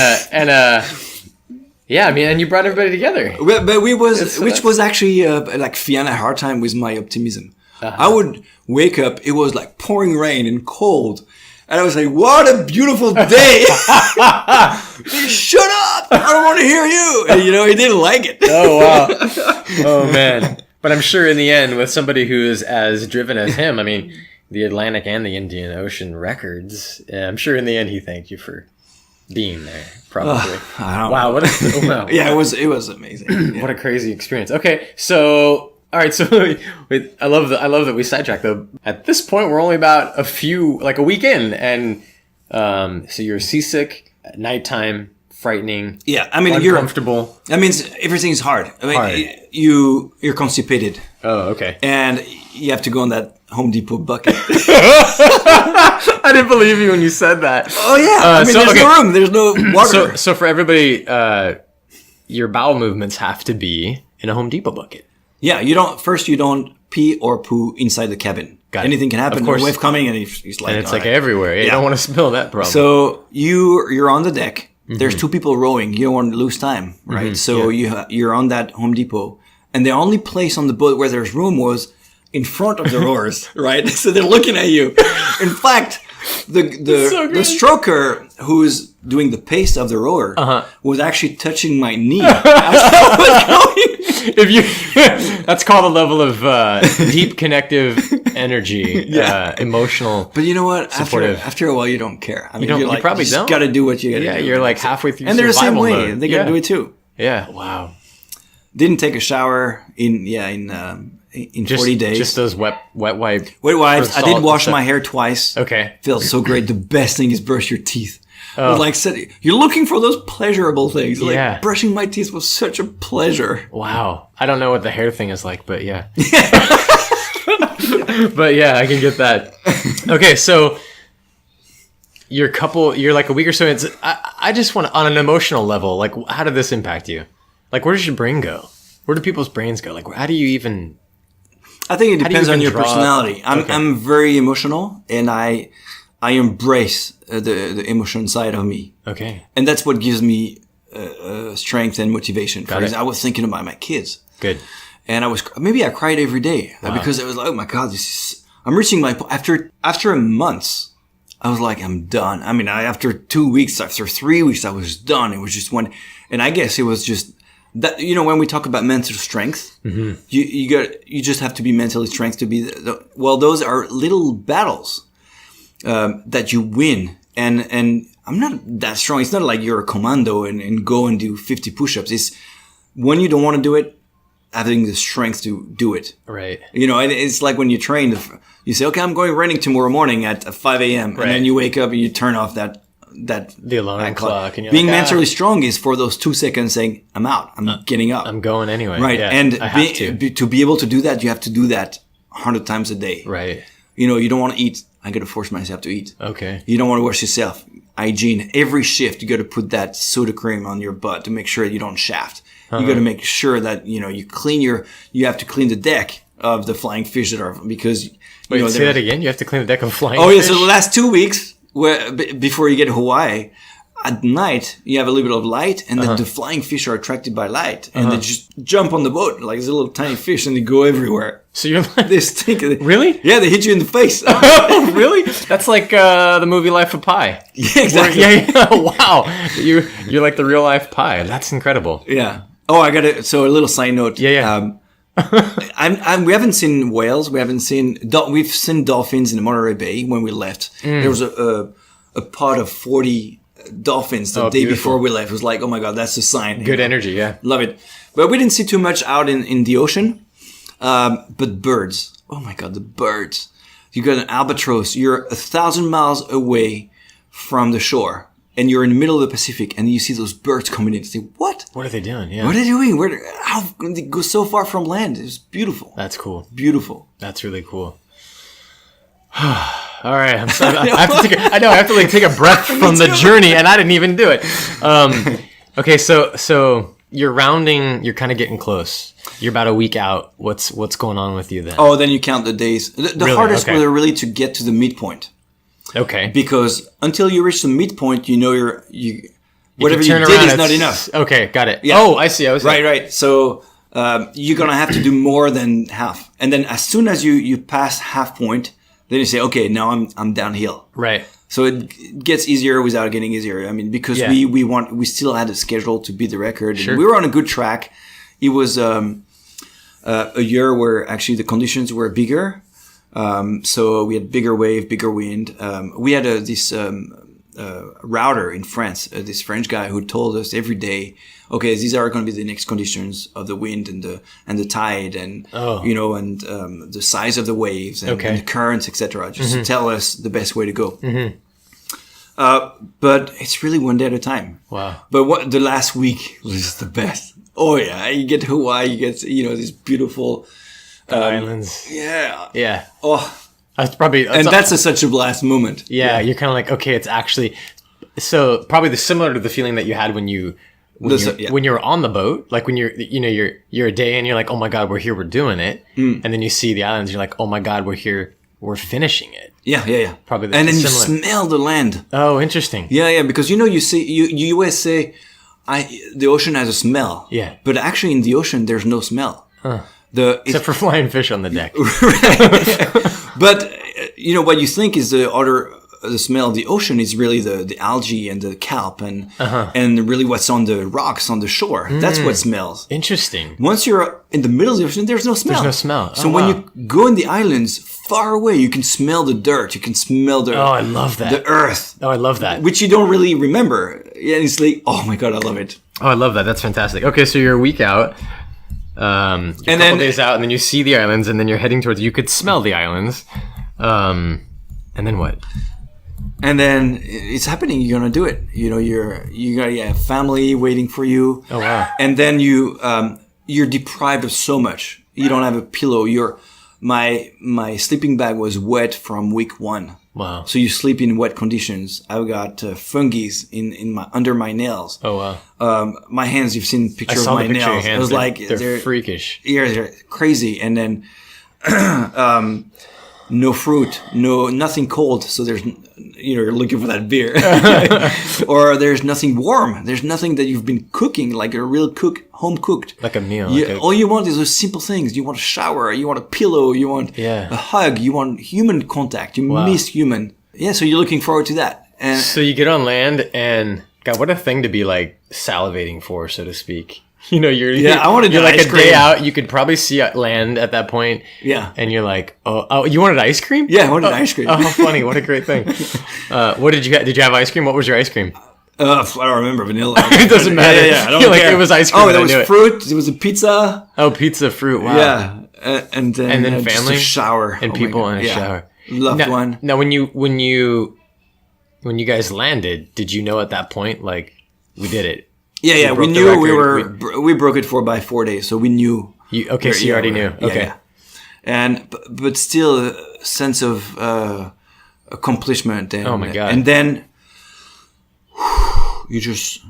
and you brought everybody together. But which was actually like Fiann had a hard time with my optimism. I would wake up, it was like pouring rain and cold. And I was like, what a beautiful day. Shut up. I don't want to hear you. And, he didn't like it. Oh, wow. Oh, man. But I'm sure in the end, with somebody who is as driven as him, I mean, the Atlantic and the Indian Ocean records, I'm sure in the end he thanked you for being there, probably. Wow. Wow. Yeah, it was amazing. Yeah. What a crazy experience. Okay, so... All right, so I love that we sidetracked though. At this point, we're only about a week in, and so you're seasick at nighttime, frightening. Yeah, I mean uncomfortable. Everything's hard. You're constipated. Oh, okay. And you have to go on that Home Depot bucket. I didn't believe you when you said that. Oh yeah, there's no room. There's no water. So for everybody, your bowel movements have to be in a Home Depot bucket. Yeah, you don't pee or poo inside the cabin. Anything can happen. There's a wave coming and he's like... And it's like everywhere. You don't want to spill that problem. So you're on the deck. There's two people rowing. You don't want to lose time, right? So you're on that Home Depot. And the only place on the boat where there's room was in front of the rowers, right? So they're looking at you. In fact, the stroker who's doing the pace of the rower was actually touching my knee as I was going. That's called a level of deep connective energy, emotional. But you know what? Supportive. After a while, you don't care. I mean, you probably don't. Got to do what you got to do. Yeah, you're like halfway through. And they're the same way. Mode. They got to do it too. Yeah. Wow. Didn't take a shower in 40 days. Just those wet wipes. Wet wipes. I did wash my hair twice. Okay. Feels so great. The best thing is brush your teeth. Like said, you're looking for those pleasurable things. Like brushing my teeth was such a pleasure. Wow. I don't know what the hair thing is like, but yeah. But yeah, I can get that. Okay, so you're like a week or so. I just want on an emotional level, like how did this impact you? Like where does your brain go? Where do people's brains go? Like how do you even? I think it depends on your personality. I'm very emotional, and I embrace the emotion side of me. Okay. And that's what gives me strength and motivation. For example, I was thinking about my kids. Good. And I cried every day because it was like, oh my God, I'm reaching my, after a month, I was like, I'm done. I mean, after 2 weeks, after 3 weeks, I was done. It was just and I guess it was just that, when we talk about mental strength, you just have to be mentally strength to be, those are little battles. That you win. And I'm not that strong. It's not like you're a commando and go and do 50 push-ups. It's when you don't want to do it, having the strength to do it. Right. And it's like when you train, you say, okay, I'm going running tomorrow morning at 5 a.m. Right. And then you wake up and you turn off that the alarm clock. And you're being like, mentally strong is for those 2 seconds saying, I'm out. I'm getting up. I'm going anyway. Right. Yeah, And I have to be able to do that, you have to do that 100 times a day. Right. You don't want to eat. I got to force myself to eat. Okay. You don't want to wash yourself. Hygiene. Every shift, you got to put that soda cream on your butt to make sure you don't shaft. You got to make sure that, you have to clean the deck of the flying fish that are, because... Wait, say that again? You have to clean the deck of flying fish? Fish? So the last 2 weeks, before you get to Hawaii, at night, you have a little bit of light, and then the flying fish are attracted by light, and they just jump on the boat like these little tiny fish, and they go everywhere. So you're like... They stink. Really? Yeah, they hit you in the face. Oh, really? That's like the movie Life of Pi. Yeah, exactly. Wow. You're like the real life Pi. That's incredible. Yeah. Oh, so a little side note. Yeah. We haven't seen whales. We've seen dolphins in the Monterey Bay when we left. There was a pod of 40 dolphins the day before we left. It was like, oh my God, that's a sign. Good energy, yeah. Love it. But we didn't see too much out in the ocean. But birds. Oh my God, the birds. You got an albatross. You're 1,000 miles away from the shore. And you're in the middle of the Pacific, and you see those birds coming in. You say, what? What are they doing? Yeah. What are they doing? How can they go so far from land? It's beautiful. That's cool. Beautiful. That's really cool. All right. I'm sorry. I have to take a breath from the journey, and I didn't even do it. Okay. So you're rounding. You're kind of getting close. You're about a week out. What's going on with you then? Oh, then you count the days. The really? hardest Okay. was really to get to the midpoint. Okay. Because until you reach the midpoint, whatever you turn did around, is not enough. Okay, got it. Yeah. Oh, I see. Right. So you're gonna have to do more than half, and then as soon as you pass half point, then you say, okay, now I'm downhill. Right. So it gets easier without getting easier. I mean, because we still had a schedule to beat the record. Sure. And we were on a good track. It was a year where actually the conditions were bigger. So we had bigger wave, bigger wind. We had this router in France, this French guy who told us every day, okay, these are going to be the next conditions of the wind and the tide and the size of the waves and the currents, etc. Just to tell us the best way to go. Mm-hmm. But it's really one day at a time. Wow. But the last week was the best. Oh yeah, you get to Hawaii, you get these beautiful islands. Yeah. Yeah. Oh, that's such a blast moment. Yeah, you're kind of like, okay, it's actually so probably similar to the feeling that you had when you were on the boat, like when you're a day and you're like, oh my God, we're here, we're doing it, and then you see the islands, you're like, oh my God, we're here, we're finishing it. Yeah. Probably. And then you smell the land. Oh, interesting. Yeah, because you always say, the ocean has a smell. Yeah. But actually, in the ocean, there's no smell. Huh. Except for flying fish on the deck. But, what you think is the smell of the ocean is really the algae and the kelp and really what's on the rocks on the shore. That's what smells. Interesting. Once you're in the middle of the ocean, there's no smell. There's no smell. So when you go in the islands far away, you can smell the dirt. You can smell the... Oh, I love that. The earth. Oh, I love that. Which you don't really remember. Yeah, it's like, oh my God, I love it. Oh, I love that. That's fantastic. Okay, so you're a week out. And a couple days out, and then you see the islands, and then you're heading towards. You could smell the islands, and then what? And then it's happening. You're gonna do it. You got a family waiting for you. Oh wow! And then you're deprived of so much. You don't have a pillow. My sleeping bag was wet from week 1. Wow! So you sleep in wet conditions. I've got fungi under my nails. Oh wow! My hands. You've seen pictures of my nails. Of hands. It was they're freakish. Yeah, they're crazy. And then no fruit, nothing cold. So you're looking for that beer, or there's nothing warm. There's nothing that you've been cooking like a real home cooked, like a meal. All you want is those simple things. You want a shower, you want a pillow, you want a hug, you want human contact. You miss human. Yeah, so you're looking forward to that. And so you get on land, and God, what a thing to be like salivating for, so to speak. I wanted you're like a day out. You could probably see land at that point. Yeah, and you're like, oh, you wanted ice cream? Yeah, I wanted ice cream. Oh, how funny! What a great thing. What did you have? Did you have ice cream? What was your ice cream? I don't remember. Vanilla. It doesn't matter. Yeah, I don't care. It was ice cream. Oh, there was fruit. There was a pizza. Oh, pizza, fruit. Wow. Yeah, and then family, just a shower and people in a shower. Loved one. Now, when you when you guys landed, did you know at that point, like, we did it? Yeah. We knew we broke it by 4 days, so we knew. So you already knew. Okay. Yeah. And but still a sense of accomplishment. And, oh my God! And then you just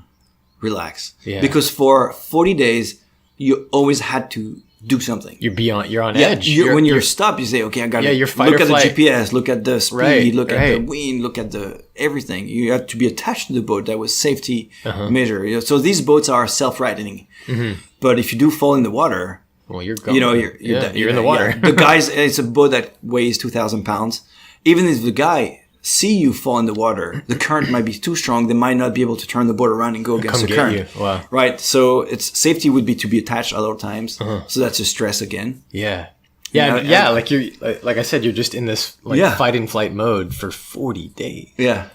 relax. Yeah. Because for 40 days, you always had to do something. You're on edge. When you're stopped, you say, okay, I got to look at the GPS, look at the speed, look at the wind, look at the everything. You have to be attached to the boat. That was safety measure. So these boats are self-righting. Mm-hmm. But if you do fall in the water, well, you're going. You're in the water. Yeah. The guys, it's a boat that weighs 2,000 pounds. Even if the guy see you fall in the water, the current might be too strong. They might not be able to turn the boat around and go against the current. You. Wow. Right. So its safety would be to be attached at all times. So that's a stress again. Yeah. Like you're, like I said, you're just in this fight and flight mode for 40 days. Yeah.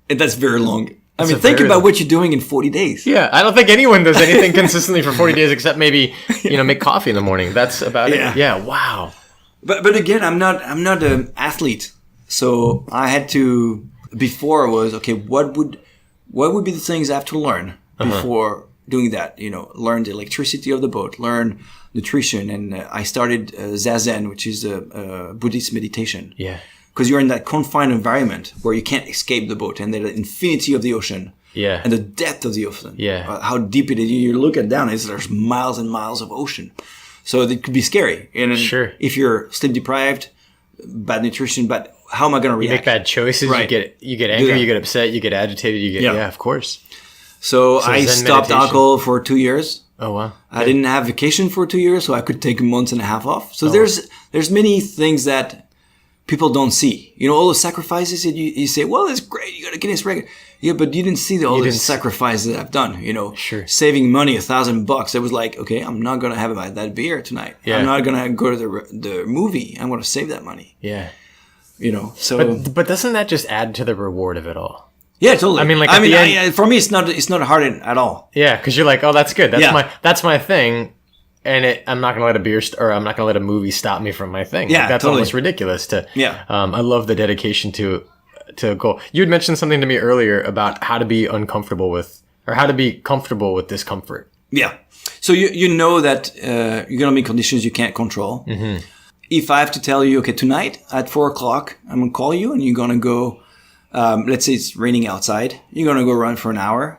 And that's very long. Think about what you're doing in 40 days. Yeah, I don't think anyone does anything consistently for 40 days except maybe, make coffee in the morning. That's about it. Yeah, wow. But again, I'm not an athlete. So I had to, before was, okay, what would be the things I have to learn before doing that? Learn the electricity of the boat, learn nutrition. And I started Zazen, which is a Buddhist meditation. Yeah. Because you're in that confined environment where you can't escape the boat, and the infinity of the ocean, and the depth of the ocean, how deep it is. You look at down, there's miles and miles of ocean, so it could be scary. And if you're sleep deprived, bad nutrition, but how am I going to react? You make bad choices. Right. You get angry. You get upset. You get agitated. Of course. So I stopped alcohol for 2 years. Oh wow! I didn't have vacation for 2 years, so I could take a month and a half off. So there's many things that people don't see. All the sacrifices that you say, well, it's great, you got a Guinness record. Yeah, but you didn't see all the sacrifices that I've done, Sure. Saving money, $1,000. It was like, okay, I'm not going to have that beer tonight. Yeah. I'm not going to go to the movie. I'm going to save that money. Yeah. So. But doesn't that just add to the reward of it all? Yeah, totally. For me, it's not hard at all. Yeah, because you're like, oh, that's good. That's my thing. And I'm not going to let a beer or I'm not going to let a movie stop me from my thing. Yeah, that's totally. Almost ridiculous. I love the dedication to a goal. You had mentioned something to me earlier about how to be comfortable with discomfort. Yeah. So you know that you're going to be conditions you can't control. Mm-hmm. If I have to tell you, okay, tonight at 4:00, I'm going to call you and you're going to go, let's say it's raining outside. You're going to go run for an hour.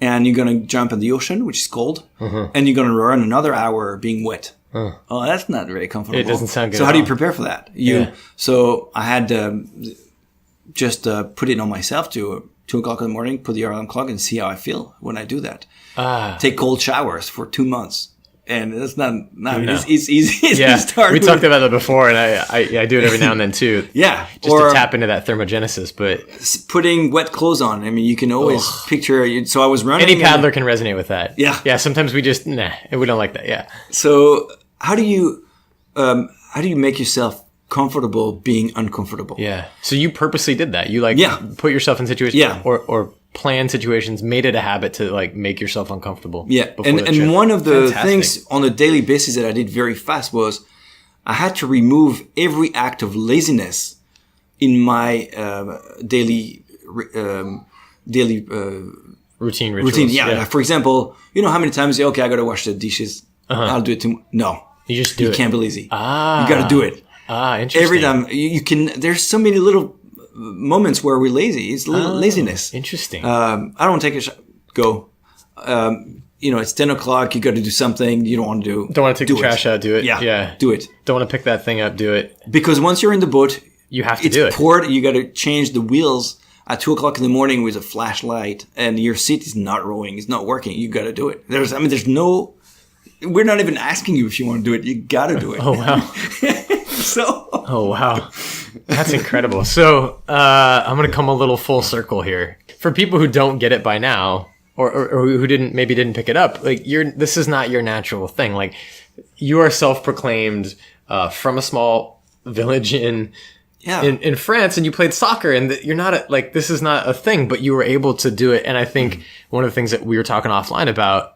And you're going to jump in the ocean, which is cold, and you're going to run another hour being wet. Oh, that's not very comfortable. It doesn't sound good. So how do you prepare for that? So I had just put it on myself to 2:00 in the morning, put the alarm clock, and see how I feel when I do that. Take cold showers for 2 months. And it's not it's easy to start. We talked about that before, and I do it every now and then too. Just to tap into that thermogenesis. But putting wet clothes on, you can always picture. So I was running. Any paddler can resonate with that. Yeah. Sometimes we just we don't like that. Yeah. So how do you make yourself comfortable being uncomfortable? Yeah. So you purposely did that. You put yourself in situations or plan situations, made it a habit to make yourself uncomfortable. Yeah. And one of the things on a daily basis that I did very fast was I had to remove every act of laziness in my daily routine. Yeah. For example, how many times you say, okay, I got to wash the dishes. I'll do it tomorrow. No. You just do it. You can't be lazy. You got to do it. Interesting. Every time you can, there's so many little moments where we're lazy. It's laziness. Interesting. I don't take a shot. Go. It's 10:00. You got to do something you don't want to do. Don't want to take the trash out. Do it. Yeah. Do it. Don't want to pick that thing up. Do it. Because once you're in the boat, you have to do it. It's poured. You got to change the wheels at 2:00 in the morning with a flashlight, and your seat is not rolling. It's not working. You got to do it. There's no. We're not even asking you if you want to do it. You got to do it. Oh wow. Oh wow. That's incredible. So I'm going to come a little full circle here. For people who don't get it by now, or who didn't pick it up, this is not your natural thing. You are self-proclaimed from a small village in France, and you played soccer, and you're not this is not a thing, but you were able to do it. And I think one of the things that we were talking offline about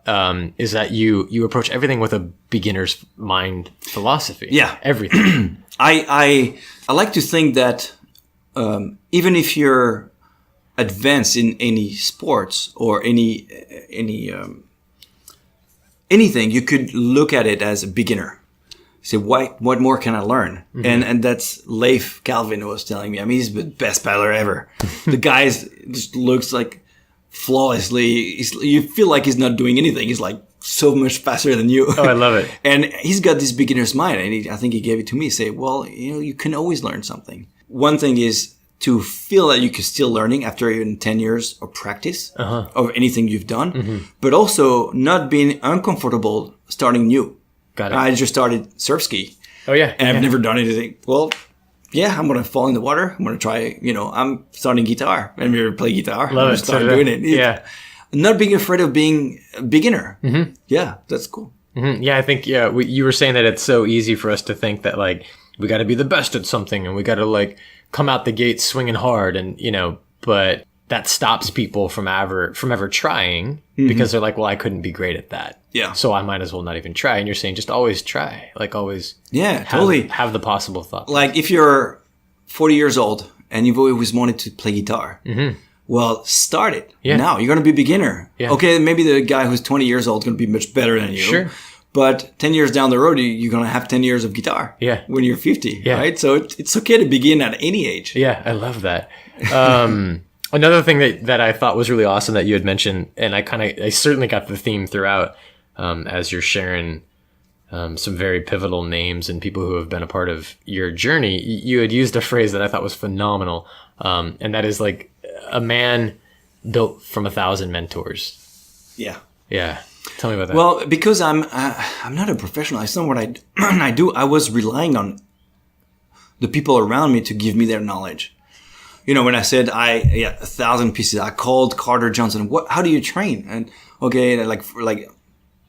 is that you approach everything with a beginner's mind philosophy. Yeah, everything. I like to think that even if you're advance in any sports or anything, you could look at it as a beginner. Say, what more can I learn? And that's Leif Calvin was telling me. I mean, he's the best paddler ever. The guy just looks like flawlessly. You feel like he's not doing anything. He's like so much faster than you. Oh, I love it. And he's got this beginner's mind. And I think he gave it to me. Say, well, you can always learn something. One thing is to feel that you can still learning after even 10 years of practice of anything you've done, but also not being uncomfortable starting new. Got it. I just started surf ski. Oh, yeah. And I've never done anything. Well, yeah, I'm going to fall in the water. I'm going to try, I'm starting guitar. I've never played guitar. Love it. Start doing it. Yeah. Not being afraid of being a beginner. Yeah, that's cool. Yeah, I think, you were saying that it's so easy for us to think that, like, we got to be the best at something and we got to, like, come out the gate swinging hard and, but that stops people from ever trying because they're like, well, I couldn't be great at that. Yeah. So I might as well not even try. And you're saying just always try, like always. Yeah, totally. Have the possible thought. Like if you're 40 years old and you've always wanted to play guitar, well, start it now. You're going to be a beginner. Yeah. Okay, maybe the guy who's 20 years old is going to be much better than you. Sure. But 10 years down the road, you're going to have 10 years of guitar when you're 50, right? So it's okay to begin at any age. Yeah, I love that. Another thing that I thought was really awesome that you had mentioned, and I certainly got the theme throughout as you're sharing some very pivotal names and people who have been a part of your journey. You had used a phrase that I thought was phenomenal, and that is like a man built from 1,000 mentors. Yeah. Yeah. Tell me about that. Well, because I'm not a professional. It's not what I do. I was relying on the people around me to give me their knowledge. When I said 1,000 pieces, I called Carter Johnson. How do you train? And okay, like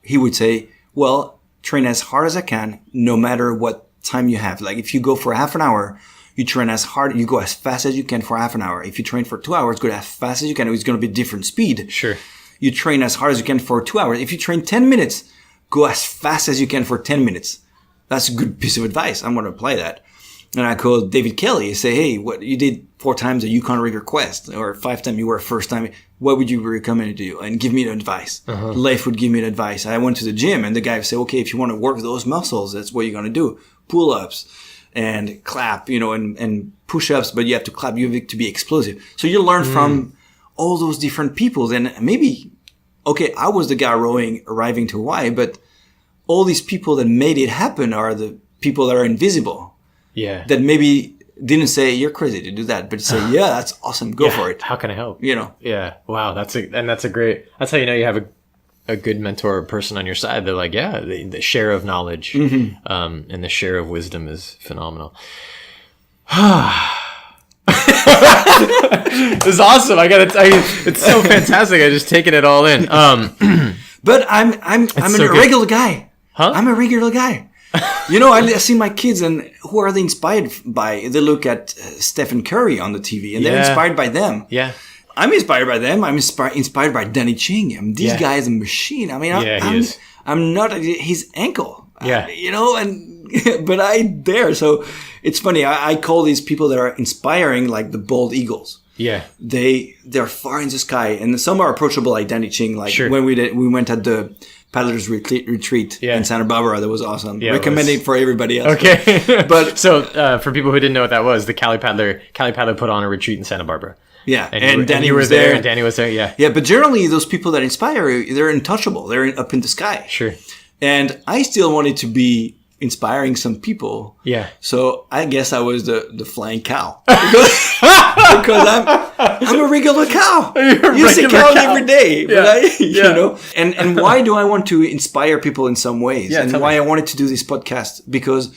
he would say, well, train as hard as I can, no matter what time you have. Like if you go for half an hour, you train as hard, you go as fast as you can for half an hour. If you train for 2 hours, go as fast as you can. It's going to be different speed. Sure. You train as hard as you can for 2 hours. If you train 10 minutes, go as fast as you can for 10 minutes. That's a good piece of advice. I'm going to apply that. And I called David Kelly and say, hey, what you did 4 times a Yukon River Quest or 5 times you were first time. What would you recommend to do? And give me the advice. Leif would give me the advice. I went to the gym and the guy would say, okay, if you want to work those muscles, that's what you're going to do. Pull-ups and clap, and push-ups, but you have to clap. You have to be explosive. So you learn from all those different people. And maybe, okay, I was the guy arriving to Hawaii, but all these people that made it happen are the people that are invisible. Yeah. That maybe didn't say, you're crazy to do that, but say, yeah, that's awesome. Go for it. How can I help? Yeah. Wow. That's great. That's how you have a good mentor or person on your side. They're like, yeah, the share of knowledge, and the share of wisdom is phenomenal. This is awesome. I gotta tell you, it's so fantastic. I just taken it all in. But I'm a regular guy. Huh? I'm a regular guy. I see my kids and who are they inspired by? They look at Stephen Curry on the TV and they're inspired by them. Yeah. I'm inspired by them. I'm inspired by Danny Ching. I mean, this guy is a machine. I mean, I'm not his ankle. Yeah. But I dare. So it's funny. I call these people that are inspiring like the bald eagles. Yeah. They're far in the sky, and some are approachable like Danny Ching. Like when we went at the Paddlers Retreat in Santa Barbara, that was awesome. Yeah, recommend it for everybody else. Okay. But so for people who didn't know what that was, the Cali Paddler put on a retreat in Santa Barbara. Yeah, and Danny was there, and Danny was there. Yeah. Yeah, but generally those people that inspire, they're untouchable. They're up in the sky. Sure. And I still wanted to be inspiring some people. Yeah. So I guess I was the flying cow because I'm a regular cow. You see cows every day, but And why do I want to inspire people in some ways? Yeah, and why I wanted to do this podcast because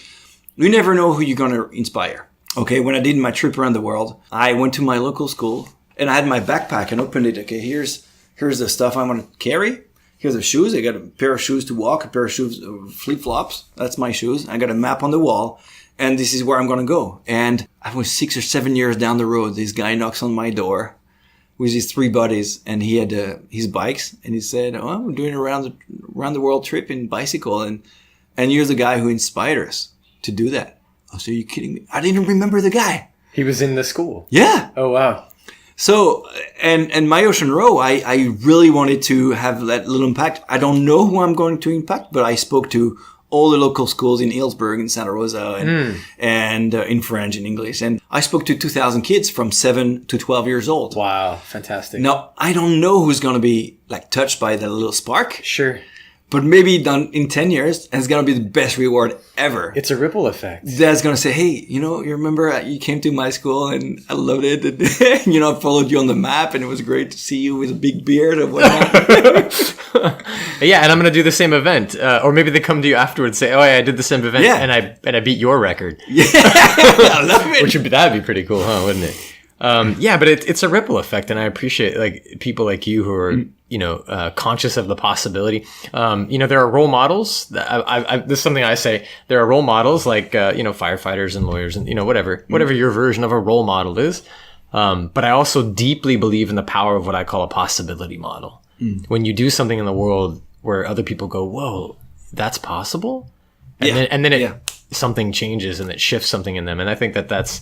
you never know who you're going to inspire. Okay, when I did my trip around the world, I went to my local school and I had my backpack and opened it. Okay, here's the stuff I want to carry. Here's the shoes. I got a pair of shoes to walk, a pair of shoes, flip-flops. That's my shoes. I got a map on the wall, and this is where I'm going to go. And I was 6 or 7 years down the road. This guy knocks on my door with his 3 buddies, and he had his bikes, and he said, "Oh, I'm doing a round the world trip in bicycle, and you're the guy who inspired us to do that." I said, "Are you kidding me?" I didn't remember the guy. He was in the school. Yeah. Oh wow. So, and my ocean row, I really wanted to have that little impact. I don't know who I'm going to impact, but I spoke to all the local schools in Healdsburg and Santa Rosa and in French and English. And I spoke to 2,000 kids from 7 to 12 years old. Wow. Fantastic. Now, I don't know who's going to be like touched by that little spark. Sure. But maybe done in 10 years, and it's going to be the best reward ever. It's a ripple effect. That's going to say, hey, you remember you came to my school and I loved it. And, I followed you on the map and it was great to see you with a big beard and whatnot. Yeah, and I'm going to do the same event. Or maybe they come to you afterwards and say, oh, yeah, I did the same event and I beat your record. Yeah, I love it. That'd be pretty cool, huh? Wouldn't it? Yeah, but it's a ripple effect, and I appreciate like people like you who are conscious of the possibility. There are role models. This is something I say. There are role models like firefighters and lawyers and whatever your version of a role model is. But I also deeply believe in the power of what I call a possibility model. When you do something in the world where other people go, "Whoa, that's possible," and then something changes and it shifts something in them, and I think that's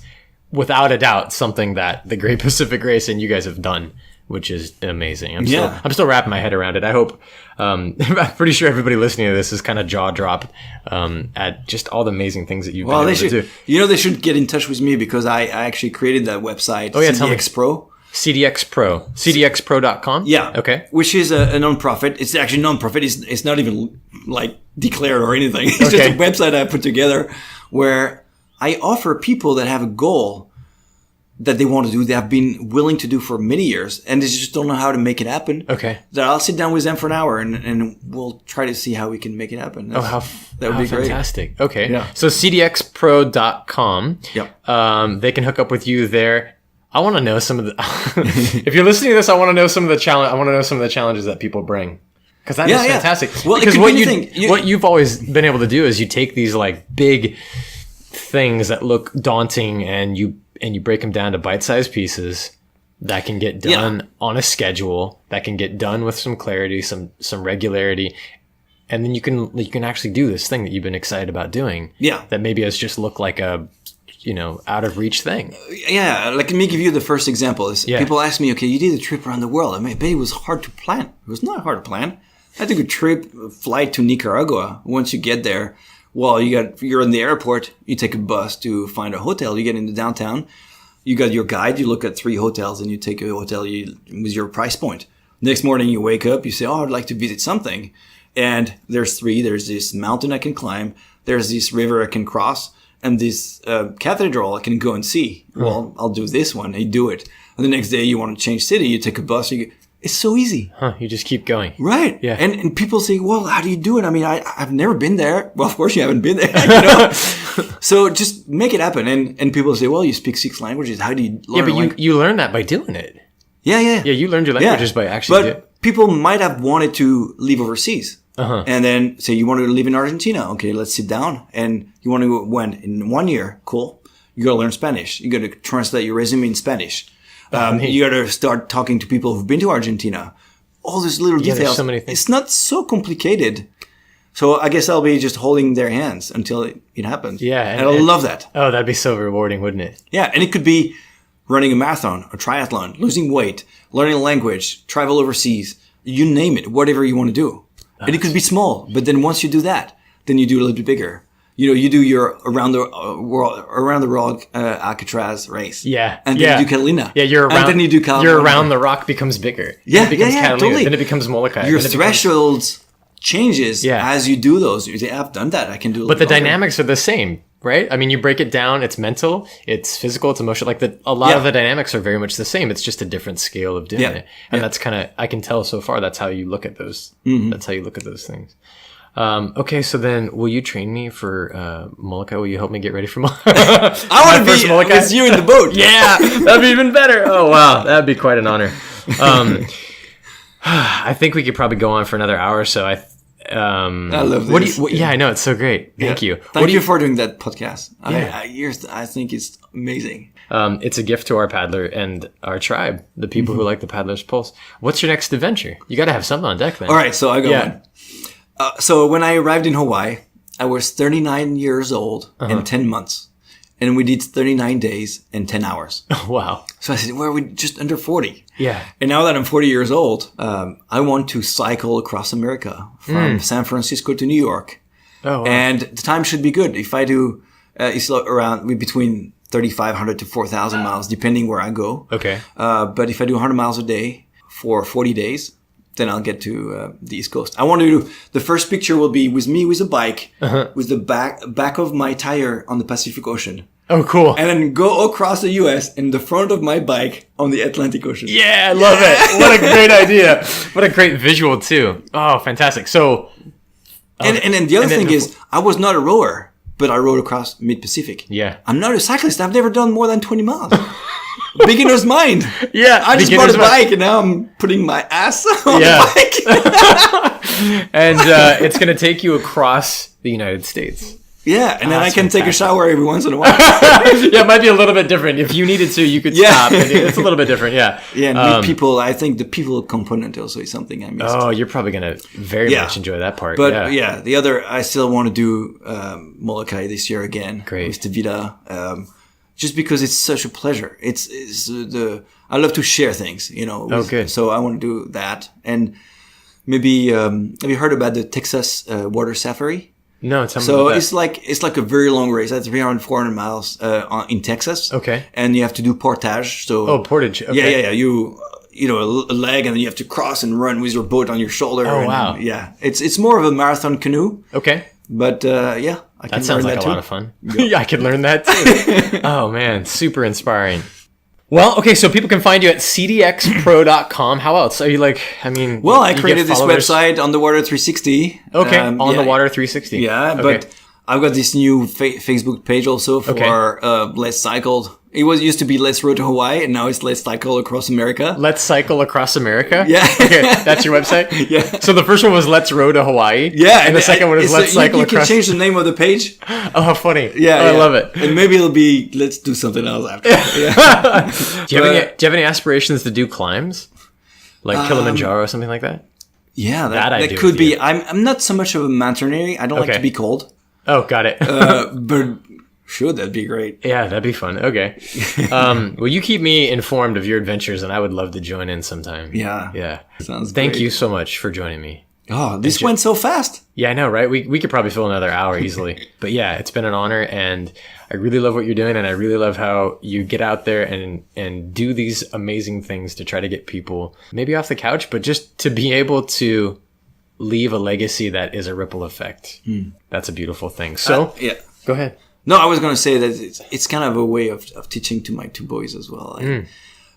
without a doubt something that the Great Pacific Race and you guys have done, which is amazing. I'm still wrapping my head around it. I hope, I'm pretty sure everybody listening to this is kind of jaw dropped at just all the amazing things that you've been able to do. They should get in touch with me because I actually created that website, CDX Pro. CDX Pro. CDXPro.com? Yeah. Okay. Which is a non-profit. It's actually non-profit. It's not even like declared or anything. It's just a website I put together where I offer people that have a goal that they want to do, they have been willing to do for many years, and they just don't know how to make it happen. Okay. That I'll sit down with them for an hour and we'll try to see how we can make it happen. That would be fantastic. Great. Okay. Yeah. So CDXPro.com. Yep. They can hook up with you there. I want to know some of the, if you're listening to this, I want to know some of the challenges that people bring. Because that is fantastic. Well, because what you've always been able to do is you take these like big things that look daunting and you break them down to bite-sized pieces that can get done on a schedule, that can get done with some clarity, some regularity, and then you can actually do this thing that you've been excited about doing. Yeah. That maybe has just looked like a out of reach thing. Yeah, like let me give you the first example. People ask me, okay, you did a trip around the world. I mean, but it was hard to plan. It was not hard to plan. I took a flight to Nicaragua. Once you get there, well, you're in the airport, you take a bus to find a hotel, you get into downtown, you got your guide, you look at 3 hotels and you take a hotel with your price point. Next morning you wake up, you say, oh, I'd like to visit something. And there's 3, there's this mountain I can climb, there's this river I can cross, and this cathedral I can go and see. Well, I'll do this one, and you do it. And the next day you want to change city, you take a bus, it's so easy. You just keep going. Right. Yeah. And people say, well, how do you do it? I mean, I've never been there. Well, of course you haven't been there. So just make it happen. And people say, well, you speak 6 languages. How do you learn? Yeah, but you learn that by doing it. Yeah. Yeah, you learned your languages by actually doing it. But people might have wanted to live overseas. And then say, you want to live in Argentina. Okay, let's sit down. And you want to go when? In 1 year. Cool. You got to learn Spanish. You got to translate your resume in Spanish. You got to start talking to people who've been to Argentina. All these little details. There's so many things. It's not so complicated. So I guess I'll be just holding their hands until it happens. Yeah. And I love that. Oh, that'd be so rewarding, wouldn't it? Yeah. And it could be running a marathon, a triathlon, losing weight, learning a language, travel overseas. You name it, whatever you want to do. And it could be small. But then once you do that, then you do a little bit bigger. You do your around the world Alcatraz race. Yeah. And then you do Catalina. Yeah, and then you do Cali. Your around the rock becomes bigger. Yeah, it becomes Catalina. Totally. Then it becomes Molokai. Your thresholds changes as you do those. You say, I've done that. I can do it. But the dynamics are the same, right? I mean, you break it down. It's mental, it's physical, it's emotional. Like a lot of the dynamics are very much the same. It's just a different scale of doing it. And that's kind of, I can tell so far, that's how you look at those. That's how you look at those things. Okay, so then will you train me for Molokai? Will you help me get ready for Molokai? I want to be Molokai with you in the boat. Yeah, that'd be even better. Oh, wow. That'd be quite an honor. I think we could probably go on for another hour or so. I love this. I know. It's so great. Thank you. Thank you for doing that podcast. I think it's amazing. It's a gift to our paddler and our tribe, the people who like the Paddler's Pulse. What's your next adventure? You got to have something on deck, man. All right, so I got one. So when I arrived in Hawaii, I was 39 years old and 10 months. And we did 39 days and 10 hours. Wow. So I said, well, we're just under 40. Yeah. And now that I'm 40 years old, I want to cycle across America from San Francisco to New York. Oh, wow. And the time should be good. If I do, it's around between 3,500 to 4,000 miles, depending where I go. Okay. But if I do 100 miles a day for 40 days, then I'll get to the East Coast. I want to do, the first picture will be with me with a bike, with the back of my tire on the Pacific Ocean. Oh, cool. And then go across the U.S. in the front of my bike on the Atlantic Ocean. Yeah, I love it. What a great idea. What a great visual, too. Oh, fantastic. So... And then the other thing is, I was not a rower, but I rode across mid-Pacific. Yeah. I'm not a cyclist. I've never done more than 20 miles. Beginner's mind. Yeah. I just bought a bike and now I'm putting my ass on the bike. And it's going to take you across the United States. Yeah, and then I can take a shower every once in a while. Yeah, it might be a little bit different. If you needed to, you could stop. It's a little bit different, yeah. Yeah, and meet people. I think the people component also is something I missed. Oh, you're probably going to very much enjoy that part. But the other, I still want to do Molokai this year again. Great. With the Vida. Just because it's such a pleasure. I love to share things, you know. Good. So I want to do that. And maybe, have you heard about the Texas water safari? No, tell me So about that. it's like a very long race. That's 300, 400 miles in Texas. Okay. And you have to do portage. So portage. Okay. Yeah. You know, a leg, and then you have to cross and run with your boat on your shoulder. Oh, wow. Yeah. It's more of a marathon canoe. Okay. But I can That sounds learn like that a lot too. of fun. Yeah, I could learn that too. Oh, man. Super inspiring. Well, okay, so people can find you at cdxpro.com. How else? Are you like, I mean... Well, I you created get this followers? website, Underwater 360. Okay, On the Water 360. Yeah, Okay. but I've got this new Facebook page also for Let's Cycle. It used to be Let's Road to Hawaii, and now it's Let's Cycle Across America. Let's Cycle Across America? Yeah. Okay, that's your website? Yeah. So the first one was Let's Row to Hawaii? Yeah. And the second one is Let's Cycle you Across... can change the name of the page. Oh, how funny. Yeah, I love it. And maybe it'll be Let's Do Something Else after. Yeah. Do you have any aspirations to do climbs? Like Kilimanjaro or something like that? Yeah, That I that do could with be. you. I'm not so much of a mountaineer. I don't like Okay. to be cold. Oh, got it. But sure, that'd be great. Yeah, that'd be fun. Okay. Well, you keep me informed of your adventures, and I would love to join in sometime. Yeah. Yeah. Sounds Thank great. you so much for joining me. Oh, this went so fast. Yeah, I know, right? We could probably fill another hour easily. But yeah, it's been an honor, and I really love what you're doing, and I really love how you get out there and do these amazing things to try to get people maybe off the couch, but just to be able to leave a legacy that is a ripple effect. That's a beautiful thing. So, Yeah. go ahead. No, I was going to say that it's kind of a way of teaching to my two boys as well.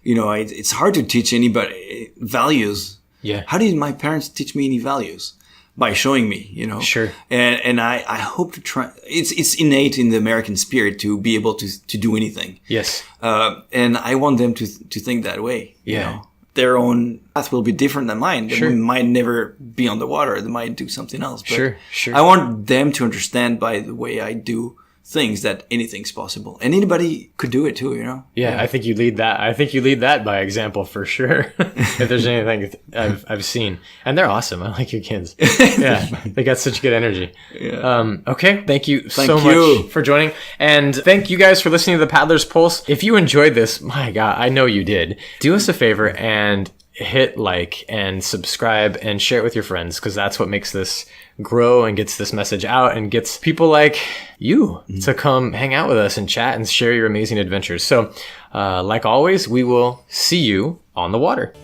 You know, it's hard to teach anybody values. Yeah. How did my parents teach me any values? By showing me, you know. Sure. And I hope to try. It's innate in the American spirit to be able to do anything. Yes. And I want them to think that way. Yeah. You know? Their own path will be different than mine. They Sure. might never be on the water. They might do something else. But Sure. I want them to understand by the way I do things that anything's possible, and anybody could do it too. You know. Yeah, I think you lead that. I think you lead that by example for sure. If there's anything I've seen, and they're awesome. I like your kids. Yeah, they got such good energy. Yeah. Okay, thank you so Thank you. much for joining, and thank you guys for listening to the Paddler's Pulse. If you enjoyed this, my God, I know you did. Do us a favor and hit like and subscribe and share it with your friends, because that's what makes this grow and gets this message out and gets people like you to come hang out with us and chat and share your amazing adventures. So like always, we will see you on the water.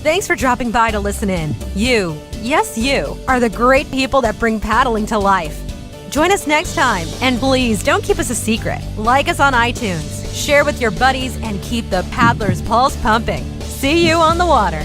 Thanks for dropping by to listen in. You, yes, you, are the great people that bring paddling to life. Join us next time, and please don't keep us a secret. Like us on iTunes, share with your buddies, and keep the Paddler's Pulse pumping. See you on the water.